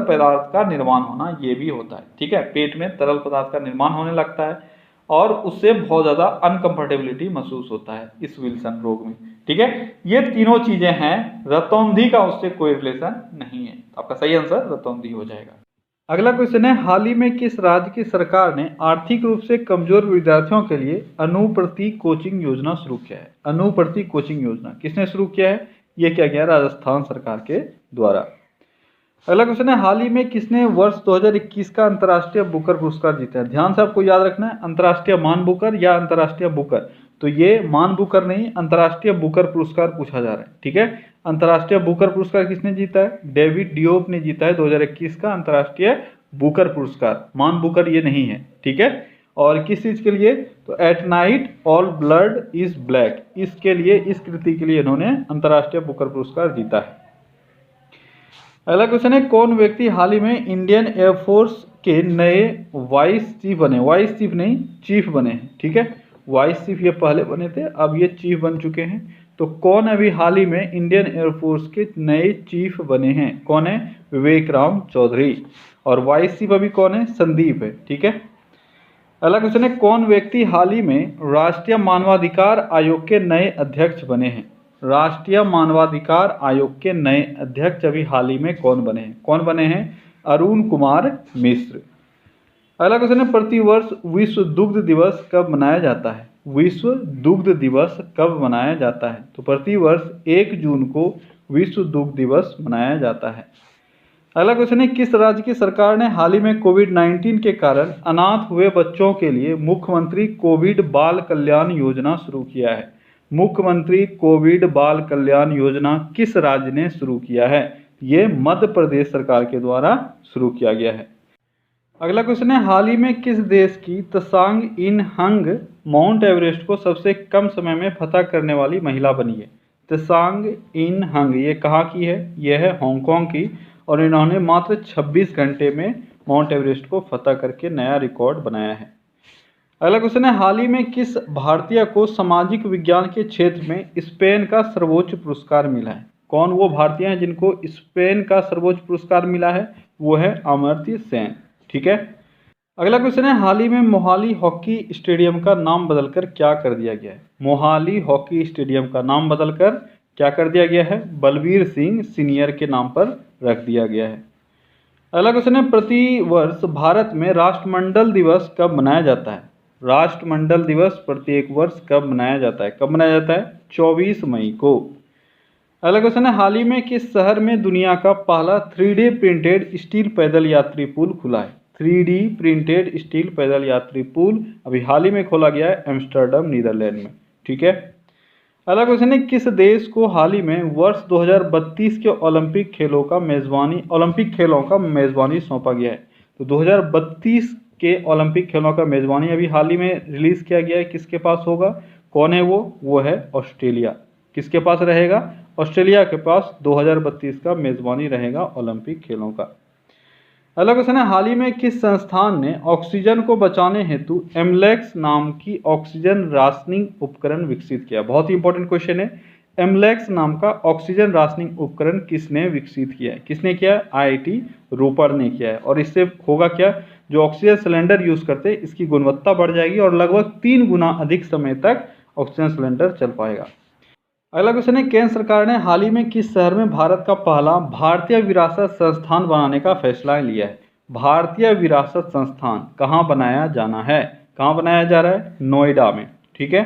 S1: पदार्थ का निर्माण होना, ये भी होता है। ठीक है, पेट में तरल पदार्थ का निर्माण होने लगता है और उससे बहुत ज्यादा अनकंफर्टेबिलिटी महसूस होता है इस विल्सन रोग में। ठीक है, ये तीनों चीजें हैं। रतौंधी का उससे कोई रिलेशन नहीं है। आपका सही आंसर रतौंधी हो जाएगा। अगला क्वेश्चन है हाल ही में किस राज्य की सरकार ने आर्थिक रूप से कमजोर विद्यार्थियों के लिए अनुप्रति कोचिंग योजना शुरू किया है? अनुप्रति कोचिंग योजना किसने शुरू किया है? ये क्या गया? राजस्थान सरकार के द्वारा। अगला क्वेश्चन है हाल ही में किसने वर्ष 2021 का अंतर्राष्ट्रीय बुकर पुरस्कार जीता है? ध्यान से आपको याद रखना है, अंतर्राष्ट्रीय मान बुकर या अंतर्राष्ट्रीय बुकर। तो ये मान बुकर नहीं, अंतर्राष्ट्रीय बुकर पुरस्कार पूछा जा रहा है। ठीक है, अंतर्राष्ट्रीय बुकर पुरस्कार किसने जीता है? डेविड डियोप ने जीता है 2021 का अंतर्राष्ट्रीय बुकर पुरस्कार। मान बुकर ये नहीं है। ठीक है, और किस चीज के लिए? तो at night all blood is black, इसके लिए, इस कृति के लिए इन्होंने अंतर्राष्ट्रीय बुकर पुरस्कार जीता है। अगला क्वेश्चन है कौन व्यक्ति हाल ही में इंडियन एयरफोर्स के नए वाइस चीफ बने? वाइस चीफ नहीं, चीफ बने हैं। ठीक है, वाइस चीफ ये पहले बने थे, अब ये चीफ बन चुके हैं। तो कौन अभी हाल ही में इंडियन एयरफोर्स के नए चीफ बने हैं? कौन है? विवेक राम चौधरी। और वाइस चीफ अभी कौन है? संदीप है। ठीक है, अगला क्वेश्चन है कौन व्यक्ति हाल ही में राष्ट्रीय मानवाधिकार आयोग के नए अध्यक्ष बने हैं? राष्ट्रीय मानवाधिकार आयोग के नए अध्यक्ष अभी हाल ही में कौन बने हैं? कौन बने हैं? अरुण कुमार मिश्र। अगला क्वेश्चन है प्रतिवर्ष विश्व दुग्ध दिवस कब मनाया जाता है? विश्व दुग्ध दिवस कब मनाया जाता है? तो प्रतिवर्ष 1 जून को विश्व दुग्ध दिवस मनाया जाता है। अगला क्वेश्चन है, किस राज्य की सरकार ने हाल ही में कोविड-19 के कारण अनाथ हुए बच्चों के लिए मुख्यमंत्री कोविड बाल कल्याण योजना शुरू किया है? मुख्यमंत्री कोविड बाल कल्याण योजना किस राज्य ने शुरू किया है? ये मध्य प्रदेश सरकार के द्वारा शुरू किया गया है। अगला क्वेश्चन है, हाल ही में किस देश की त्सांग इन हंग माउंट एवरेस्ट को सबसे कम समय में फतह करने वाली महिला बनी है? त्सांग इन हंग ये कहाँ की है? यह है हांगकांग की, और इन्होंने मात्र 26 घंटे में माउंट एवरेस्ट को फतह करके नया रिकॉर्ड बनाया है। अगला क्वेश्चन है, हाल ही में किस भारतीय को सामाजिक विज्ञान के क्षेत्र में स्पेन का सर्वोच्च पुरस्कार मिला है? कौन वो भारतीय हैं जिनको स्पेन का सर्वोच्च पुरस्कार मिला है? वो है अमर्त्य सेन। ठीक है। अगला क्वेश्चन है, हाल ही में मोहाली हॉकी स्टेडियम का नाम बदलकर क्या कर दिया गया है? मोहाली हॉकी स्टेडियम का नाम बदलकर क्या कर दिया गया है? बलबीर सिंह सीनियर के नाम पर रख दिया गया है। अगला क्वेश्चन है, प्रतिवर्ष भारत में राष्ट्रमंडल दिवस कब मनाया जाता है? राष्ट्रमंडल दिवस प्रत्येक वर्ष कब मनाया जाता है? कब मनाया जाता है? 24 मई को। अगला क्वेश्चन है, हाल ही में किस शहर में दुनिया का पहला 3D प्रिंटेड स्टील पैदल यात्री पुल खुला है? 3D प्रिंटेड स्टील पैदल यात्री पुल अभी हाल ही में खोला गया है एम्स्टर्डम नीदरलैंड में। ठीक है। अगला क्वेश्चन है, किस देश को हाल ही में वर्ष 2032 के ओलंपिक खेलों का मेजबानी सौंपा गया है? तो 2032 के ओलंपिक खेलों का मेजबानी अभी हाल ही में रिलीज किया गया है। किसके पास होगा? कौन है वो है ऑस्ट्रेलिया। किसके पास रहेगा? ऑस्ट्रेलिया के पास 2032 का मेजबानी रहेगा ओलंपिक खेलों का। अगला क्वेश्चन है, हाल ही में किस संस्थान ने ऑक्सीजन को बचाने हेतु एमलेक्स नाम की ऑक्सीजन राशनिंग उपकरण विकसित किया? बहुत ही इंपॉर्टेंट क्वेश्चन है। एमलेक्स नाम का ऑक्सीजन राशनिंग उपकरण किसने विकसित किया है? किसने किया है? IIT रोपड़ ने किया है। और इससे होगा क्या, जो ऑक्सीजन सिलेंडर यूज करते हैं इसकी गुणवत्ता बढ़ जाएगी और लगभग 3 गुना अधिक समय तक ऑक्सीजन सिलेंडर चल पाएगा। अगला क्वेश्चन है, केंद्र सरकार ने हाल ही में किस शहर में भारत का पहला भारतीय विरासत संस्थान बनाने का फैसला लिया है? भारतीय विरासत संस्थान कहाँ बनाया जाना है? कहाँ बनाया जा रहा है? नोएडा में। ठीक है।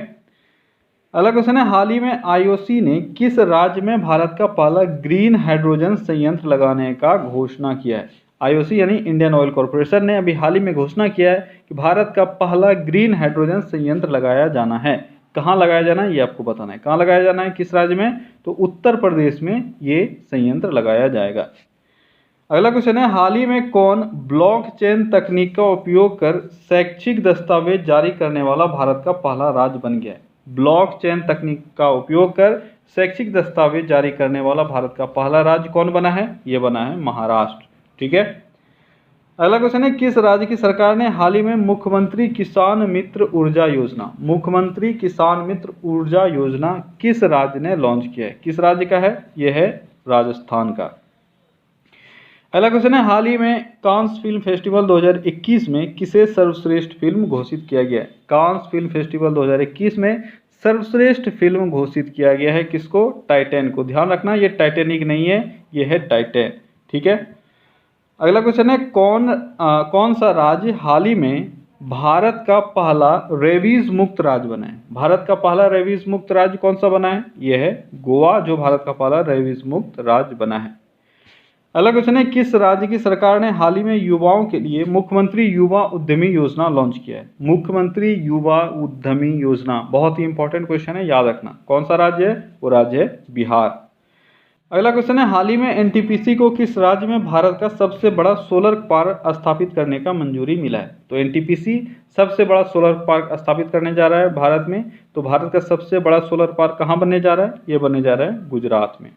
S1: अगला क्वेश्चन है, हाल ही में IOC ने किस राज्य में भारत का पहला ग्रीन हाइड्रोजन संयंत्र लगाने का घोषणा किया है? IOC यानी इंडियन ऑयल कॉरपोरेशन ने अभी हाल ही में घोषणा किया है कि भारत का पहला ग्रीन हाइड्रोजन संयंत्र लगाया जाना है। कहाँ लगाया जाना है ये आपको बताना है। कहाँ लगाया जाना है? किस राज्य में? तो उत्तर प्रदेश में ये संयंत्र लगाया जाएगा। अगला क्वेश्चन है, हाल ही में कौन ब्लॉकचेन तकनीक का उपयोग कर शैक्षिक दस्तावेज जारी करने वाला भारत का पहला राज्य बन गया है? ब्लॉकचेन तकनीक का उपयोग कर शैक्षिक दस्तावेज जारी करने वाला भारत का पहला राज्य कौन बना है? ये बना है महाराष्ट्र। ठीक है। अगला क्वेश्चन है, किस राज्य की सरकार ने हाल ही में मुख्यमंत्री किसान मित्र ऊर्जा योजना किस राज्य ने लॉन्च किया है? किस राज्य का है? यह है राजस्थान का। अगला क्वेश्चन है, हाल ही में कांस फिल्म फेस्टिवल 2021 में किसे सर्वश्रेष्ठ फिल्म घोषित किया गया है? कांस फिल्म फेस्टिवल 2021 में सर्वश्रेष्ठ फिल्म घोषित किया गया है किसको? टाइटैन को। ध्यान रखना ये टाइटैनिक नहीं है, ये है टाइटैन। ठीक है। अगला क्वेश्चन है, कौन सा राज्य हाल ही में भारत का पहला रेबीज मुक्त राज्य बना है? भारत का पहला रेबीज मुक्त राज्य कौन सा बना है? यह है गोवा, जो भारत का पहला रेबीज मुक्त राज्य बना है। अगला क्वेश्चन है, किस राज्य की सरकार ने हाल ही में युवाओं के लिए मुख्यमंत्री युवा उद्यमी योजना लॉन्च किया है? मुख्यमंत्री युवा उद्यमी योजना बहुत ही इंपॉर्टेंट क्वेश्चन है, याद रखना। कौन सा राज्य है? वो राज्य है बिहार। अगला क्वेश्चन है, हाल ही में NTPC को किस राज्य में भारत का सबसे बड़ा सोलर पार्क स्थापित करने का मंजूरी मिला है? तो NTPC सबसे बड़ा सोलर पार्क स्थापित करने जा रहा है भारत में। तो भारत का सबसे बड़ा सोलर पार्क कहाँ बनने जा रहा है? ये बनने जा रहा है गुजरात में।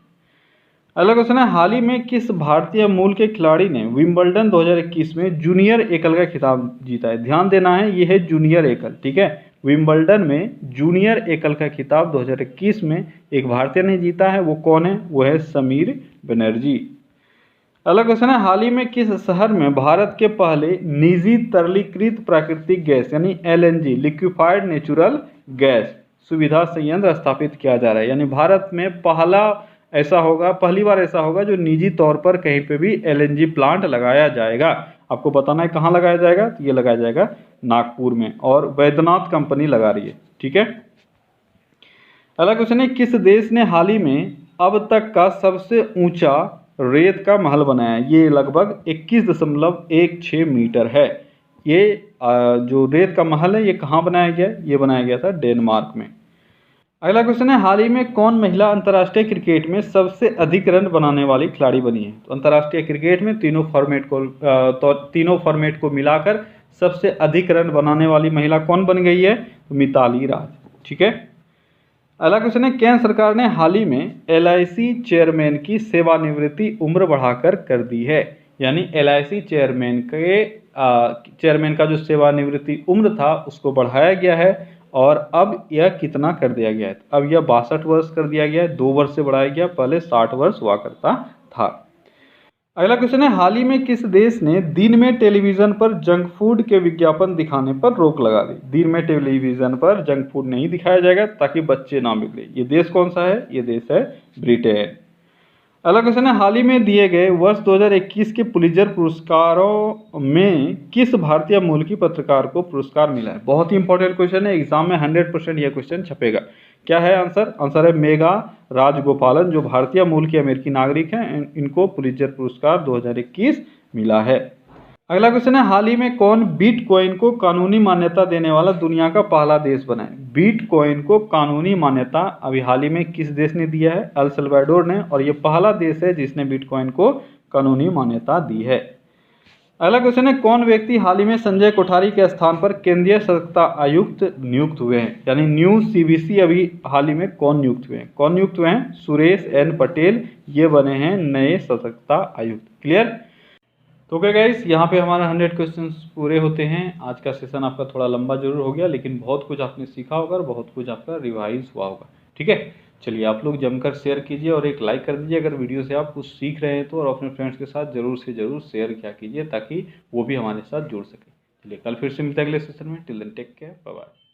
S1: अगला क्वेश्चन है, हाल ही में किस भारतीय मूल के खिलाड़ी ने विंबलडन 2021 में जूनियर एकल का खिताब जीता है? ध्यान देना है, यह है जूनियर एकल। ठीक है। विंबलडन में जूनियर एकल का खिताब 2021 में एक भारतीय ने जीता है। वो कौन है? वो है समीर बनर्जी। अगला क्वेश्चन है, हाल ही में किस शहर में भारत के पहले निजी तरलीकृत प्राकृतिक गैस यानी LNG लिक्विफाइड नेचुरल गैस सुविधा संयंत्र स्थापित किया जा रहा है? यानी भारत में पहली बार ऐसा होगा जो निजी तौर पर कहीं पे भी LNG प्लांट लगाया जाएगा। आपको बताना है कहाँ लगाया जाएगा, तो ये लगाया जाएगा नागपुर में, और वैद्यनाथ कंपनी लगा रही है। ठीक है। अगला क्वेश्चन है, किस देश ने हाल ही में अब तक का सबसे ऊंचा रेत का महल बनाया है? ये लगभग 21.16 मीटर है। ये जो रेत का महल है ये कहाँ बनाया गया? ये बनाया गया था डेनमार्क में। अगला क्वेश्चन है, हाल ही में कौन महिला अंतर्राष्ट्रीय क्रिकेट में सबसे अधिक रन बनाने वाली खिलाड़ी बनी है? तो अंतर्राष्ट्रीय क्रिकेट में तीनों फॉर्मेट को मिलाकर सबसे अधिक रन बनाने वाली महिला कौन बन गई है? तो मिताली राज। ठीक है। अगला क्वेश्चन है, केंद्र सरकार ने हाल ही में LIC चेयरमैन की सेवानिवृत्ति उम्र बढ़ाकर कर दी है। यानी LIC चेयरमैन का जो सेवानिवृत्ति उम्र था उसको बढ़ाया गया है, और अब यह कितना कर दिया गया है? अब यह 62 वर्ष कर दिया गया है, 2 वर्ष से बढ़ाया गया, पहले 60 वर्ष हुआ करता था। अगला क्वेश्चन है, हाल ही में किस देश ने दिन में टेलीविजन पर जंक फूड के विज्ञापन दिखाने पर रोक लगा दी? दिन में टेलीविजन पर जंक फूड नहीं दिखाया जाएगा ताकि बच्चे ना बिगड़े। ये देश कौन सा है? ये देश है ब्रिटेन। अगला क्वेश्चन है, हाल ही में दिए गए वर्ष 2021 के पुलित्जर पुरस्कारों में किस भारतीय मूल की पत्रकार को पुरस्कार मिला है? बहुत ही इंपॉर्टेंट क्वेश्चन है, एग्जाम में 100% यह क्वेश्चन छपेगा। क्या है आंसर? आंसर है मेघा राजगोपालन, जो भारतीय मूल की अमेरिकी नागरिक हैं। इनको पुलित्जर पुरस्कार 2021 मिला है। अगला क्वेश्चन है, हाल ही में कौन बिटकॉइन को कानूनी मान्यता देने वाला दुनिया का पहला देश बना है? बिटकॉइन को कानूनी मान्यता अभी हाल ही में किस देश ने दिया है? एल सल्वाडोर ने, और ये पहला देश है जिसने बिटकॉइन को कानूनी मान्यता दी है। अगला क्वेश्चन है, कौन व्यक्ति हाल ही में संजय कोठारी के स्थान पर केंद्रीय सतर्कता आयुक्त नियुक्त हुए हैं? यानी न्यू CBC अभी हाल ही में कौन नियुक्त हुए हैं? कौन नियुक्त हुए हैं? सुरेश N पटेल, ये बने हैं नए सतर्कता आयुक्त। क्लियर? तो ओके गाइस, यहाँ पे हमारा 100 क्वेश्चंस पूरे होते हैं। आज का सेशन आपका थोड़ा लंबा जरूर हो गया, लेकिन बहुत कुछ आपने सीखा होगा और बहुत कुछ आपका रिवाइज हुआ होगा। ठीक है, चलिए आप लोग जमकर शेयर कीजिए और एक लाइक कर दीजिए अगर वीडियो से आप कुछ सीख रहे हैं तो, और अपने फ्रेंड्स के साथ जरूर से जरूर शेयर किया कीजिए ताकि वो भी हमारे साथ जुड़ सके। चलिए कल फिर से मिलते हैं अगले सेशन में। Till then take care, bye bye.